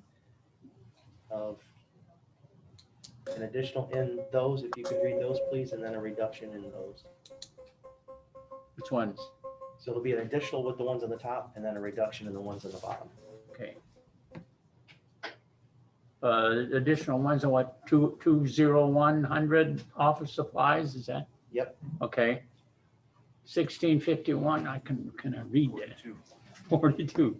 of an additional in those, if you could read those, please, and then a reduction in those? Which ones? So it'll be an additional with the ones on the top and then a reduction in the ones on the bottom. Okay. Additional ones are what, 20100 office supplies, is that? Yep. Okay. 1651, can I read that? 42.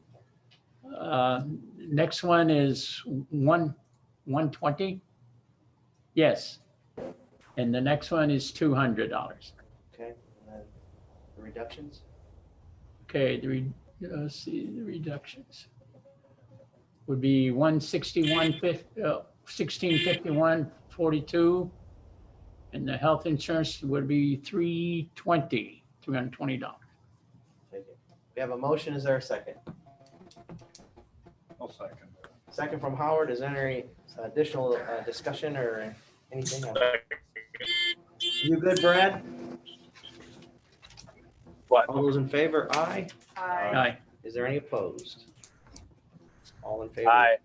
Next one is 120. Yes. And the next one is $200. Okay, and then the reductions? Okay, let's see, the reductions would be 1651.42, and the health insurance would be $320. Thank you. We have a motion. Is there a second? I'll second. Second from Howard. Is there any additional discussion or anything else? You good, Brad? What? All those in favor? Aye. Aye. Is there any opposed? All in favor? Aye.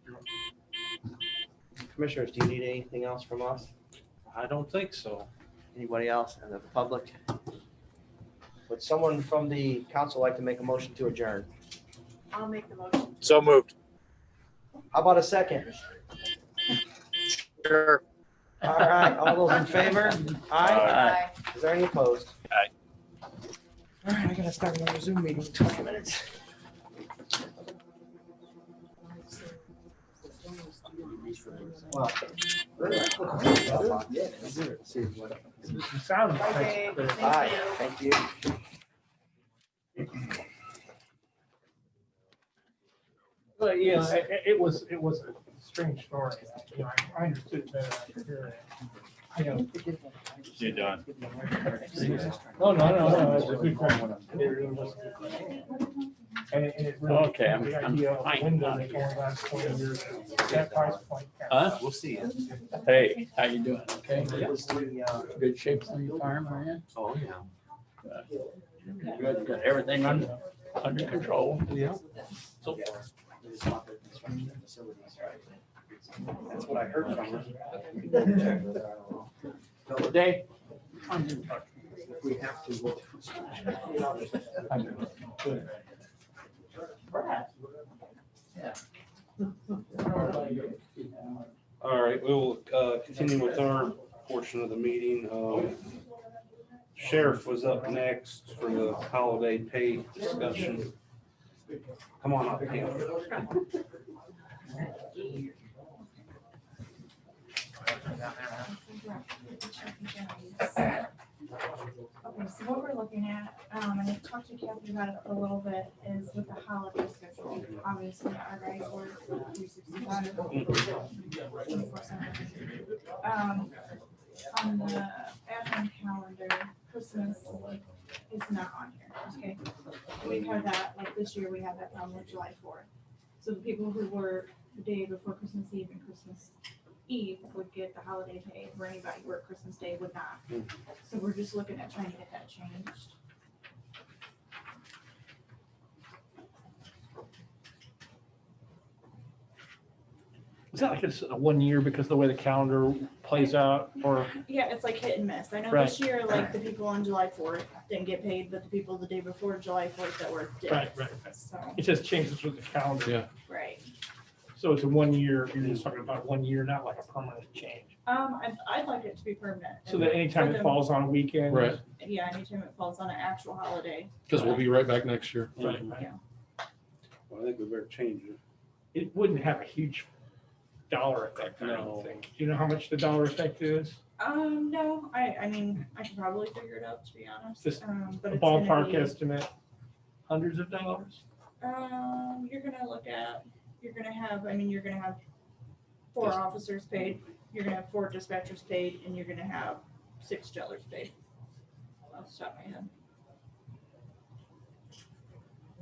Commissioners, do you need anything else from us? I don't think so. Anybody else in the public? Would someone from the council like to make a motion to adjourn? I'll make the motion. So moved. How about a second? Sure. All right, all those in favor? Aye. Aye. Is there any opposed? Aye. All right, I gotta start another Zoom meeting in 20 minutes. Well, Sound. Okay, Aye, thank you. thank you. But yeah, it was a strange story. I understood it better after hearing it. You're done. No, it's a good question. It really was a good question. And it really. Okay, I'm the fine idea of the window now that here. only lasts 20 years, that price point. Huh? We'll see you. Hey, how you doing? Okay. Was the, Good shape on your farm, are you? oh, yeah. Good, got everything under control. Yeah. So That's what I heard from her. Dave? If we have to. All right, we will continue with our portion of the meeting. Sheriff was up next for the holiday pay discussion. Come on up, Cam. Okay, so what we're looking at, and I talked to Kathy about it a little bit, is with the holiday schedule. Obviously, our guys work 365. 24/7. On the advent calendar, Christmas is not on here, okay? We've had that, like this year, we had that problem with July 4th. So the people who work the day before Christmas Eve and Christmas Eve would get the holiday pay, where anybody who worked Christmas Day would not. So we're just looking at trying to get that changed. Is that like it's a 1 year because of the way the calendar plays out, or? Yeah, it's like hit and miss. I know Right. this year, like the people on July 4th didn't get paid, but the people the day before July 4th that worked did. Right. So, It just changes with the calendar. Yeah. right. So it's a 1 year, you're just talking about 1 year, not like a permanent change. I'd like it to be permanent. So that anytime For it them- falls on a weekend. Right. Yeah, anytime it falls on an actual holiday. Because we'll be right back next year. Right. Yeah. Well, I think we better change it. It wouldn't have a huge dollar effect, I don't think. Do you know how much the dollar effect is? No, I mean, I could probably figure it out, to be honest. Just But A it's gonna ballpark be- estimate, hundreds of dollars? You're gonna have 4 officers paid, you're gonna have 4 dispatchers paid, and you're gonna have 6 jailers paid. Off the top of my head.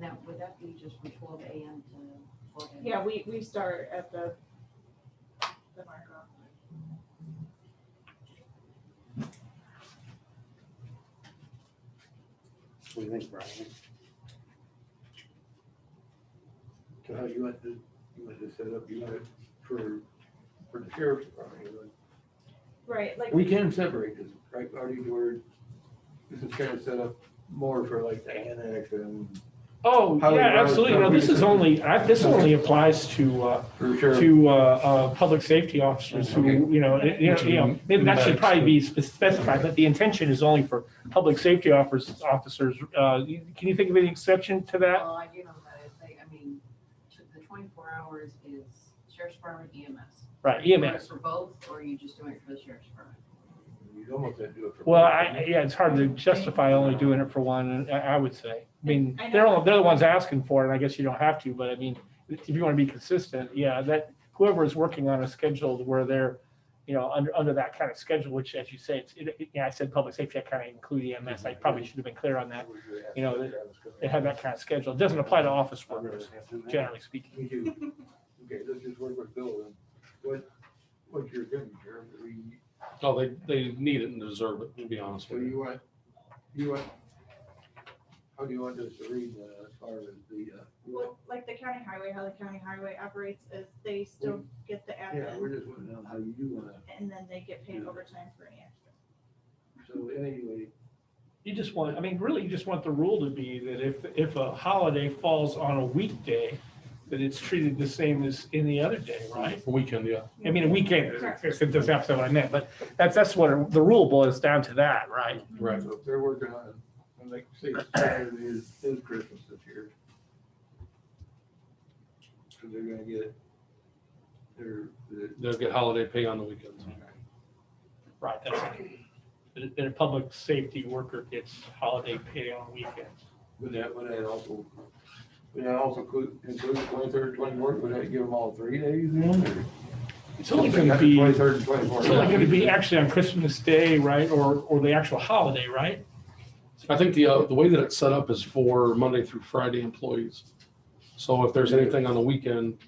Now, would that be just from 12 AM to 4 AM? Yeah, we start at the markup. What do you think, Brian? So how you want to set up, you want it for the sheriff's department. Right, like. We can separate this, right, Artie, where this is kind of set up more for like the annex and. Oh, How yeah, we run absolutely. it. No, this only applies to, For sure. public safety officers who, Okay. that should probably be specified, but the intention is only for public safety officers. Can you think of any exception to that? Well, I do know that the 24 hours is sheriff's department EMS. Right, Are you doing EMS. it for both, or are you just doing it for the sheriff's department? You almost have to do it for. Well, it's hard to justify only doing it for one, I would say. I mean, I know. they're the ones asking for it, and I guess you don't have to, but I mean, if you want to be consistent, yeah, that whoever is working on a schedule where they're, under that kind of schedule, which, as you say, I said public safety, I kind of include EMS. I probably should have been clear on that. They have that kind of schedule. It doesn't apply to office workers, generally speaking. We do. Okay, let's just work with Bill then. What's your opinion, Sheriff? Oh, they need it and deserve it, to be honest So with you. how do you want this to read as far as the, Well, like the county highway, how the county highway operates is they still get the yeah, we're admin, just wondering how you do want to, and then they get paid overtime for any extra. so anyway, You just want the rule to be that if a holiday falls on a weekday, that it's treated the same as any other day, right? A weekend, yeah. I mean, a weekend, it doesn't have to say what I meant, but that's what the rule boils down to that, right? Right. so if they're working on, like, say, Saturday is Christmas this year. So they're gonna get They'll get holiday pay on the weekends. Right, that a public safety worker gets holiday pay on weekends. would that also include the 23rd, 24th, would that give them all 3 days then, or? It's only going to be, 23rd and 24th. it's only going to be actually on Christmas Day, right, or the actual holiday, right? I think the way that it's set up is for Monday through Friday employees. So if there's anything on the weekend,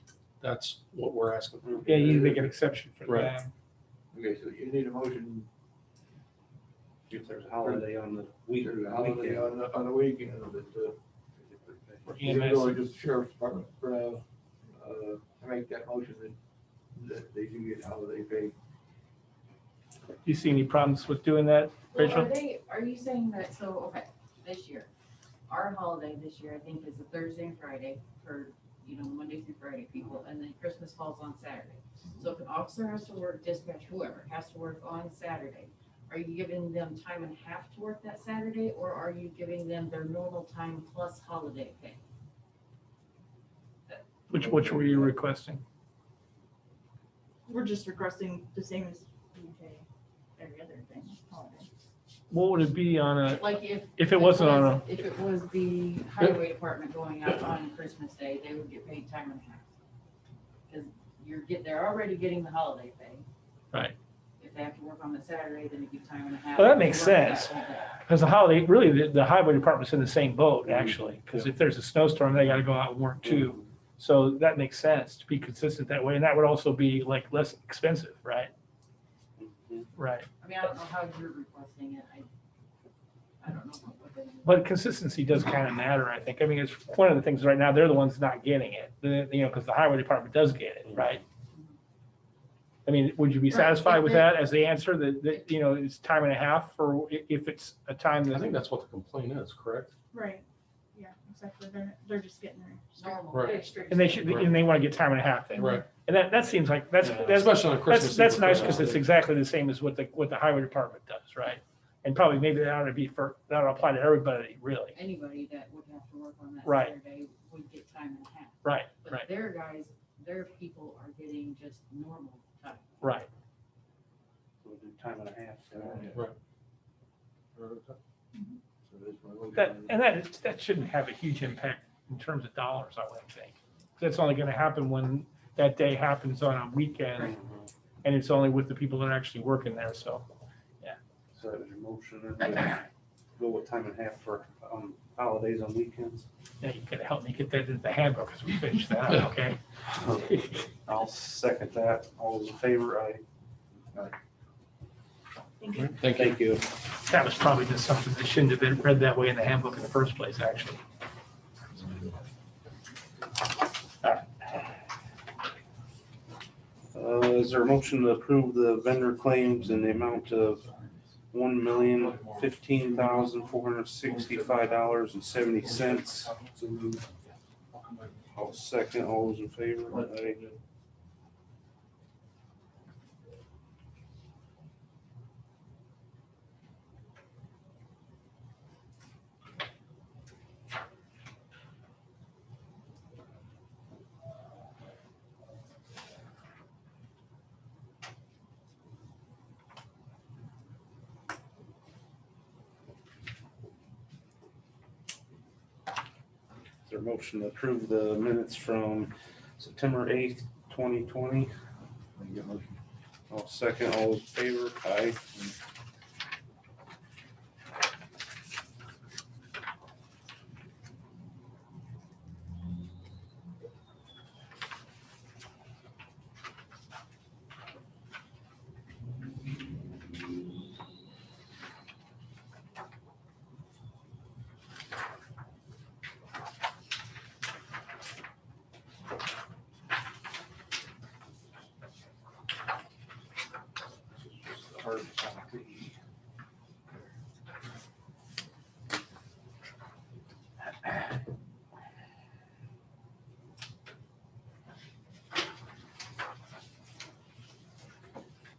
that's what we're asking. Yeah, you need to make an exception for Right. them. Okay, so you need a motion. If there's a holiday on the week, There's a holiday weekend. on the weekend, but, For even EMS. though it's just the sheriff's department, I make that motion that they do get holiday pay. Do you see any problems with doing that, Well, Rachel? are you saying that, so, okay, this year, our holiday this year, I think, is a Thursday and Friday for, Monday through Friday people, and then Christmas falls on Saturday. So if an officer has to work, dispatch, whoever, has to work on Saturday, are you giving them time and a half to work that Saturday, or are you giving them their normal time plus holiday pay? Which were you requesting? We're just requesting the same as we pay every other thing. holiday. What would it be on a, Like if it wasn't on a, If it was the highway department going out on Christmas Day, they would get paid time and a half. Because they're already getting the holiday pay. right? If they have to work on the Saturday, then you get time and a half. Well, that makes to work that sense. whole day. Because the holiday, really, the highway department's in the same boat, actually. Because if there's a snowstorm, they gotta go out and work too. So that makes sense to be consistent that way. And that would also be like less expensive, right? Right. I mean, I don't know how you're requesting it. I don't know what they do. But consistency does kind of matter, I think. I mean, it's one of the things right now, they're the ones not getting it, because the highway department does get it, right? I mean, would you be Right, satisfied if with they- that as the answer that, it's time and a half for if it's a time I that, think that's what the complaint is, correct? Right, yeah, exactly. They're just getting their. Normal Right. pay straight. and they should, and they want to get time and a half then. Right. And that seems like, that's, Especially on Christmas. that's Eve, nice Christmas because it's Day. exactly the same as what the highway department does, right? And probably maybe that ought to be that ought to apply to everybody, really. Anybody that would have to work on that Right. Saturday would get time and a half. Right, But right, their guys, their people are getting just normal time. right. We'll do time and a half. Right. That shouldn't have a huge impact in terms of dollars, I wouldn't think. That's only gonna happen when that day happens on a weekend, and it's only with the people that are actually working there, so. So that was your motion, and go with time and a half for holidays on weekends. Yeah, you could help me get that in the handbook as we finish that up, okay? I'll second that. All those in favor, aye. Thank you. That was probably just something that shouldn't have been read that way in the handbook in the first place, actually. Is there a motion to approve the vendor claims in the amount of $1,015,465.70? I'll second. All those in favor? Aye. Is there a motion to approve the minutes from September 8th, 2020? I'll second. All those in favor? Aye. Hard copy.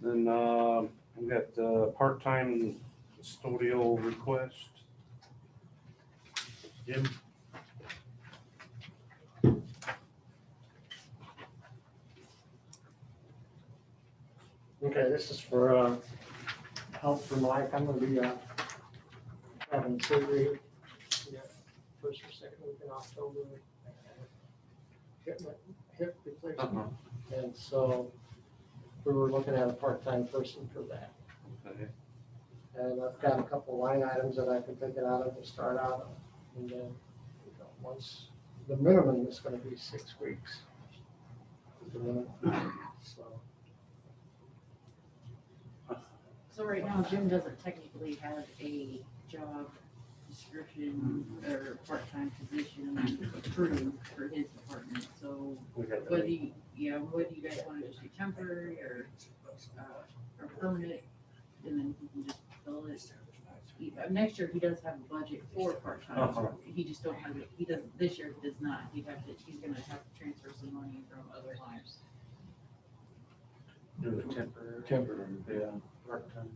Then we got part-time custodial request. Jim? Okay, this is for help for Mike. I'm gonna be having surgery, first or second week in October. Hip replacement. And so we were looking at a part-time person for that. Okay. And I've got a couple line items that I can take it out of to start out of. And then, once, the minimum is gonna be 6 weeks. The minimum, so. So right now, Jim doesn't technically have a job description or part-time position approved for his department, so whether you, whether you guys want to just do temporary or permanent, and then he can just fill it. Next year, he does have a budget for part-time, he just don't have it, he doesn't, this year he does not, he's gonna have to transfer some money from other lines. Do the temporary. Temporary. Yeah, part-time.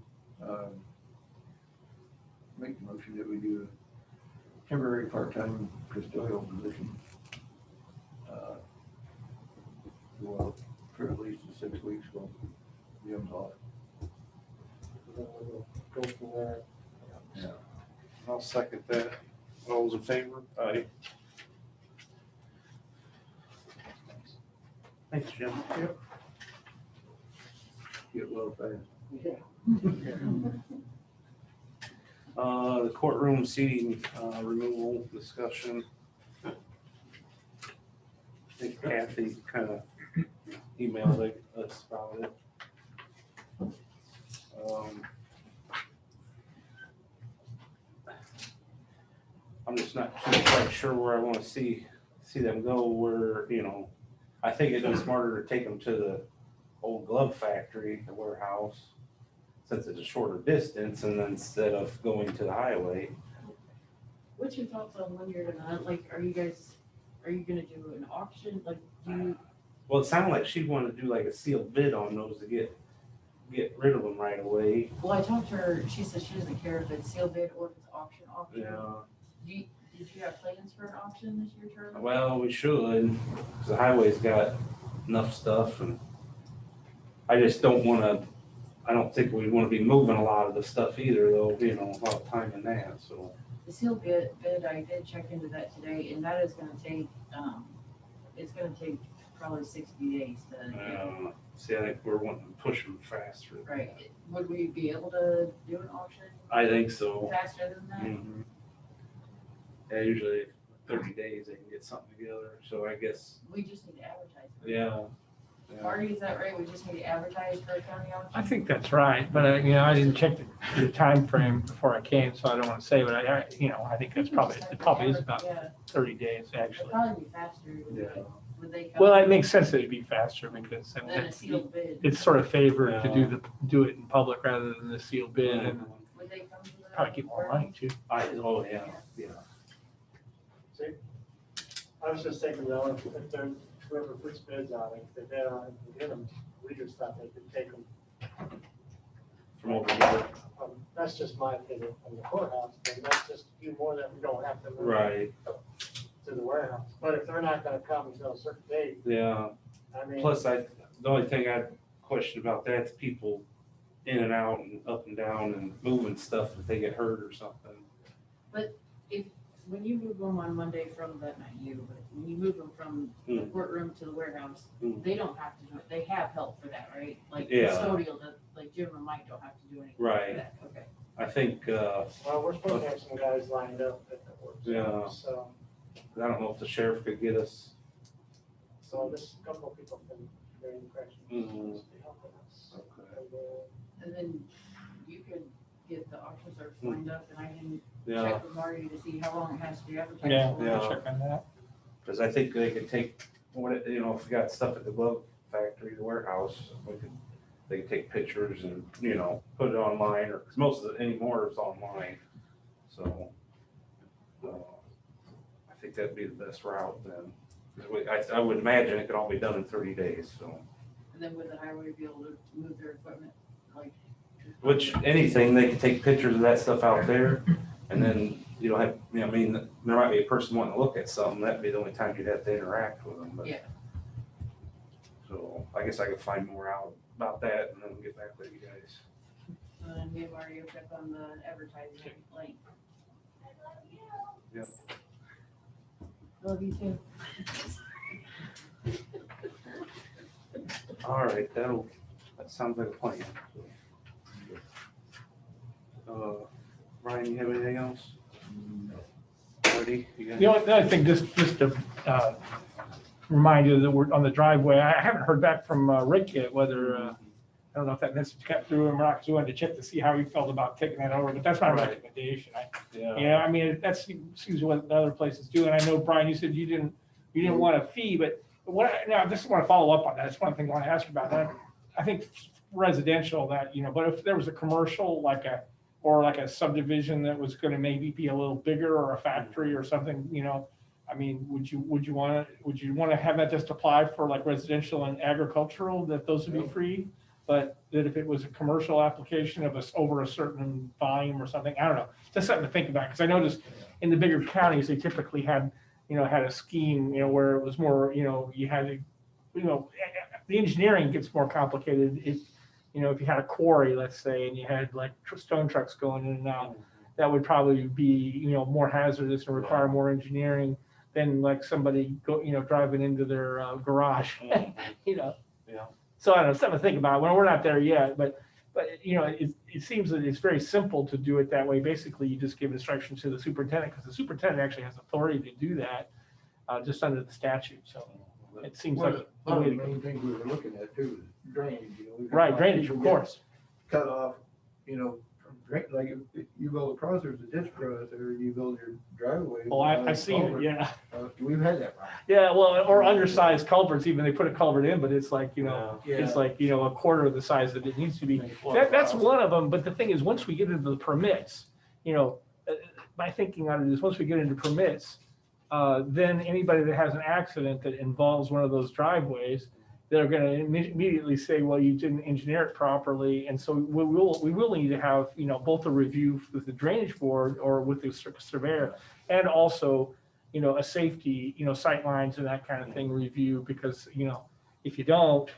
Make the motion that we do a temporary part-time custodial position. Well, for at least 6 weeks, while Jim's off. Then we'll go from there. Yeah. I'll second that. All those in favor? Aye. Thanks, Jim. Yep. Get well fast. Yeah. The courtroom seating removal discussion. I think Kathy kind of emailed us about it. I'm just not quite sure where I want to see them go, where, I think it'd be smarter to take them to the old glove factory, the warehouse, since it's a shorter distance, and then instead of going to the highway. What's your thoughts on when you're gonna, are you gonna do an auction, Well, it sounded like she wanted to do like a sealed bid on those to get rid of them right away. well, I talked to her, she says she doesn't care if it's sealed bid or if it's auction. Yeah. Did you have plans for an auction this year, Charlie? Well, we should, because the highway's got enough stuff, and I just don't want to, I don't think we want to be moving a lot of the stuff either, though, a lot of time in that, so. The sealed bid, I did check into that today, and that is gonna take, it's gonna take probably 60 days to. See, I think we're wanting to push them faster. Right, would we be able to do an auction I think so. faster than that? Mhm. Yeah, usually 30 days they can get something together, so I guess, We just need to advertise. yeah. Marty, is that right? We just need to advertise for a county auction? I think that's right, but I didn't check the timeframe before I came, so I don't want to say, but I think that's it probably is about Yeah, 30 days, it'd actually. probably be faster. Yeah. Would they come? Well, it makes sense that it'd be faster because Than a sealed bid. it's sort of favored to do it in public rather than the sealed bid, and Would they come to the? probably get more money too. Oh, yeah. See, I was just thinking, though, if there's whoever puts bids on it, if they get them, we just thought they could take them. From over here. That's just my opinion from the courthouse, and that's just a few more that we don't have to move Right, to the warehouse. But if they're not gonna come until a certain date, yeah. I mean. Plus, the only thing I question about that's people in and out and up and down and moving stuff if they get hurt or something. But when you move them on Monday from but when you move them from the courtroom to the warehouse, they don't have to do it. They have help for that, right? Like Yeah. custodial, like Jim or Mike don't have to do anything. Right. For that. Okay. I think, Well, we're supposed to have some guys lined up at the work. Yeah. So, I don't know if the sheriff could get us. this couple of people can very impressive. Mhm. Helping us. Okay. And then you could get the auction clerks lined up, and I can Yeah. check with Marty to see how long it has to be advertised. Yeah, for. we'll check on that. Because I think they could take, if we got stuff at the glove factory, the warehouse, they could take pictures and, put it online, or, because most of it anymore is online. So, I think that'd be the best route then. 'Cause I would imagine it could all be done in 30 days, so. And then would the highway be able to move their equipment, like? Which, anything, they can take pictures of that stuff out there, and then you don't have, there might be a person wanting to look at something, that'd be the only time you'd have to interact with them, but. Yeah. So, I guess I could find more out about that and then get back with you guys. And we have already check on the advertising link. Yep. Love you too. All right, that sounds like a plan. Ryan, you have anything else? Marty, you got- The only thing, just to remind you that we're on the driveway, I haven't heard back from Rick yet, whether, I don't know if that message got through him or not, because we wanted to check to see how he felt about taking that over, but that's my Right. recommendation. Yeah. Yeah, I mean, that seems what the other places do, and I know, Brian, you said you didn't want a fee, but now I just want to follow up on that. That's one thing I want to ask you about. I think residential that, but if there was a commercial, like a subdivision that was going to maybe be a little bigger, or a factory or something, I mean, would you want to have that just apply for like residential and agricultural, that those would be free? But that if it was a commercial application of over a certain volume or something, I don't know, just something to think about. Because I noticed in the bigger counties, they typically had a scheme, where it was more, you had to, the engineering gets more complicated. If you had a quarry, let's say, and you had like stone trucks going in and out, that would probably be, more hazardous and require more engineering than like somebody driving into their garage, Yeah. So I don't know, something to think about. Well, we're not there yet, but it seems that it's very simple to do it that way. Basically, you just give instructions to the superintendent, because the superintendent actually has authority to do that, just under the statute. So it seems One like of a way the to go. main things we were looking at too is drainage. We've got Right, a lot of drainage, people of get course. Cut off, from drain, like if you build across, there's a ditch across there, you build your driveway. Oh, I've seen it, yeah. We've had that problem. Yeah, well, or undersized culverts, even they put a culvert in, but it's like, it's Yeah. like, a quarter of the size that it needs to be. That's one of them, but the thing is, once we get into the permits, my thinking on it is, once we get into permits, then anybody that has an accident that involves one of those driveways, they're gonna immediately say, well, you didn't engineer it properly, and so we will need to have, both a review with the drainage board or with the surveyor, and also, a safety, sight lines and that kind of thing review, because, if you don't,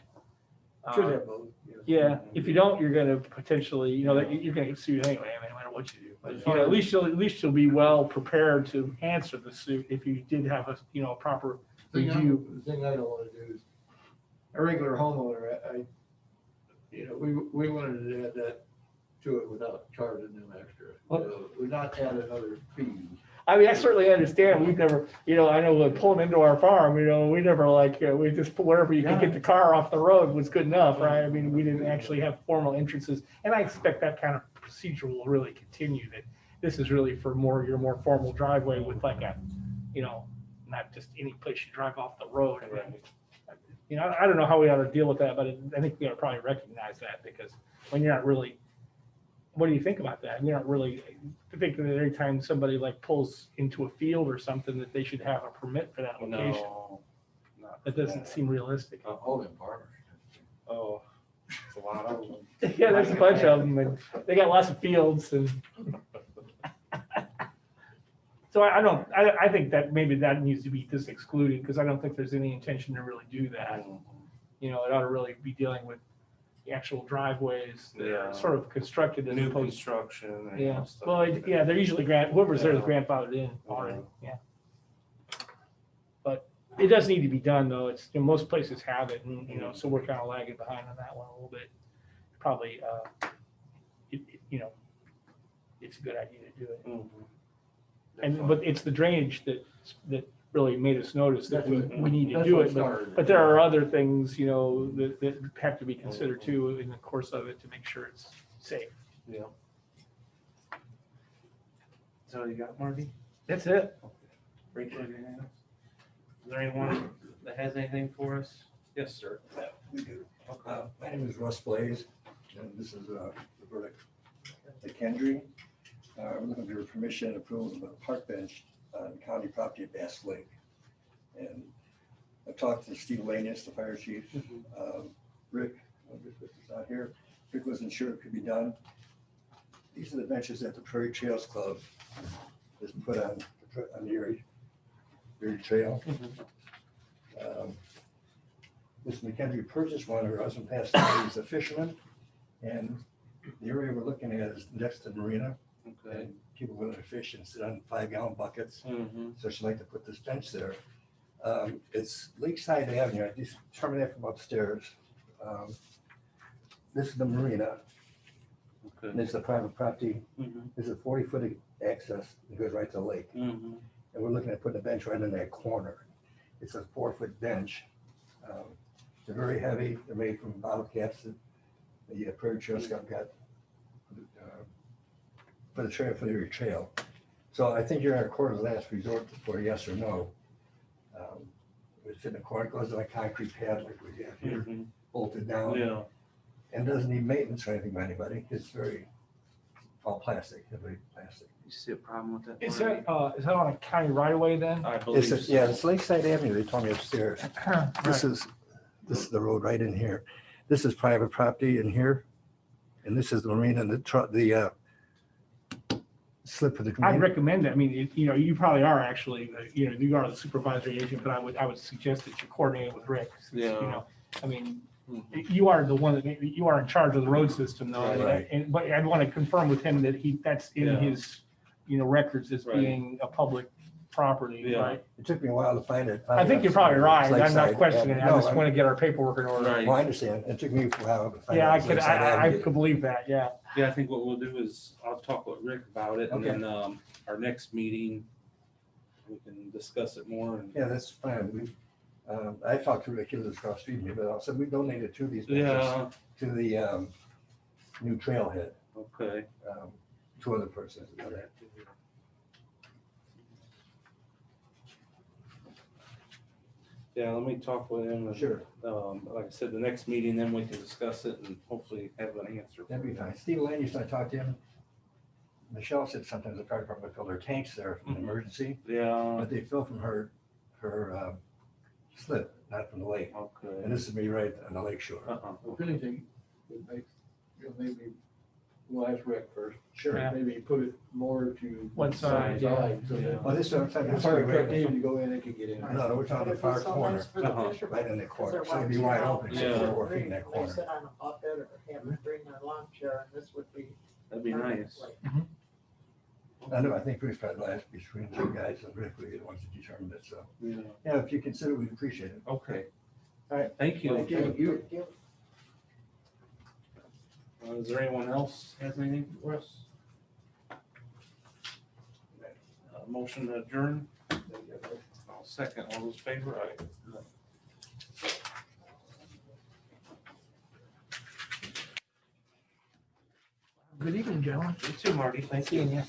Should have both. yeah, if you don't, you're gonna potentially, you're gonna get sued anyway, no matter what you do. But, at least you'll be well prepared to answer the suit if you did have a proper review. The thing I don't want to do is, a regular homeowner, we wanted to add that to it without charging them extra. We're not adding another fee. I mean, I certainly understand. We've never, I know like pulling into our farm, we never we just put wherever you could get the car off the road was good enough, right? I mean, we didn't actually have formal entrances, and I expect that kind of procedure will really continue. That this is really for your more formal driveway with like a, not just any place you drive off the road. I don't know how we ought to deal with that, but I think we ought to probably recognize that, because when you're not really, what do you think about that? You're not really thinking that every time somebody like pulls into a field or something that they should have a permit for that location. No. not That doesn't seem realistic. All them farmers. Oh, it's a lot of them. Yeah, there's a bunch of them, and they got lots of fields, and so I think that maybe that needs to be just excluded, because I don't think there's any intention to really do that. It ought to really be dealing with the actual driveways that are sort of constructed as New opposed. construction. and Yeah, stuff well, like that. they're usually whoever's there is Yeah. grandfathered in already, yeah. But it does need to be done, though. It's, most places have it, and, so we're kind of lagging behind on that one a little bit. Probably, it's a good idea to do it. But it's the drainage that really made us notice that we need to That's do what it. started But it. there are other things, that have to be considered too in the course of it to make sure it's safe. Yeah. So you got Marty? That's it. Rachel, anything else? Is there anyone that has anything for us? Yes, sir. We do. My name is Russ Blaze, and this is the verdict. The Kendry, we're looking for permission and approval of a park bench on county property at Bass Lake. And I talked to Steve Lanius, the fire chief. Rick is out here. Rick wasn't sure it could be done. These are the benches that the Prairie Trails Club has put on the Erie Trail. Mr. McKendry purchased one, her husband passed away, he's a fisherman, and the area we're looking at is next to the marina. Okay. And people willing to fish and sit on 5-gallon buckets. So she'd like to put this bench there. It's Lakeside Avenue, I just determined that from upstairs. This is the marina. And it's a private property. Mhm. There's a 40-foot access that goes right to the lake. Mhm. And we're looking at putting a bench right in that corner. It's a 4-foot bench. They're very heavy. They're made from bottle caps that the Prairie Trail Scout got for the trail, for your trail. So I think you're at a court of last resort for yes or no. It's in the corner, it goes on a concrete pad like we have here, Mhm. bolted down. Yeah. And doesn't need maintenance or anything by anybody. It's very, all plastic, heavy plastic. You see a problem with that? Is that on a county right away then? I believe. It's, yeah, it's Lakeside Avenue, they told me upstairs. This is the road right in here. This is private property in here. And this is the marina, and the slip for the. I'd recommend it. I mean, you probably are actually, you are the supervisory agent, but I would suggest that you coordinate with Rick. Since, Yeah. I mean, you are the one that, you are in charge of the road system though. Right. But I'd want to confirm with him that that's in Yeah. his, records as Right. being a public property, Yeah. right? It took me a while to find it. I think you're probably right. I'm Lakeside not questioning it. I Avenue. just want to get our paperwork in order. Right. Well, I understand. It took me a while to find it. Yeah, It's Lakeside I Avenue. could believe that, yeah. Yeah, I think what we'll do is I'll talk with Rick about it and Okay. then our next meeting, we can discuss it more and. Yeah, that's fine. I talked to Rick, he lives across the street from me, but I said we donated 2 of these benches Yeah, to the new trailhead. okay. 2 other persons have done that. Yeah, let me talk with him. And, Sure. like I said, the next meeting, then we can discuss it and hopefully have an answer. That'd be fine. Steve Lane used to talk to him. Michelle said sometimes the fire department fill their tanks there from an emergency, Yeah, but they fill from her slip, not from the lake. okay. And this is me right on the lake shore. If anything, maybe we'll ask Rick first. Sure. Yeah. Maybe put it more to. One side, yeah. So that Well, this is what I'm talking if about. fire truck needed to go in, they could get in. No, we're talking the far corner, right in the corner. So it'd be wide open, Yeah. except for 4 feet in that They corner. sit on a bucket or have them bring their lawn chair, and this would be. That'd be nice. I know, I think Bruce probably last between you guys and Rick, we the ones that determined it, so. Yeah. Yeah, if you consider, we'd appreciate it. Okay. All right. Thank you. Thank you. Is there anyone else has anything for us? Motion to adjourn? I'll second. All those in favor? Aye. Good evening, gentlemen. You too, Marty. Thank you. Seeing you.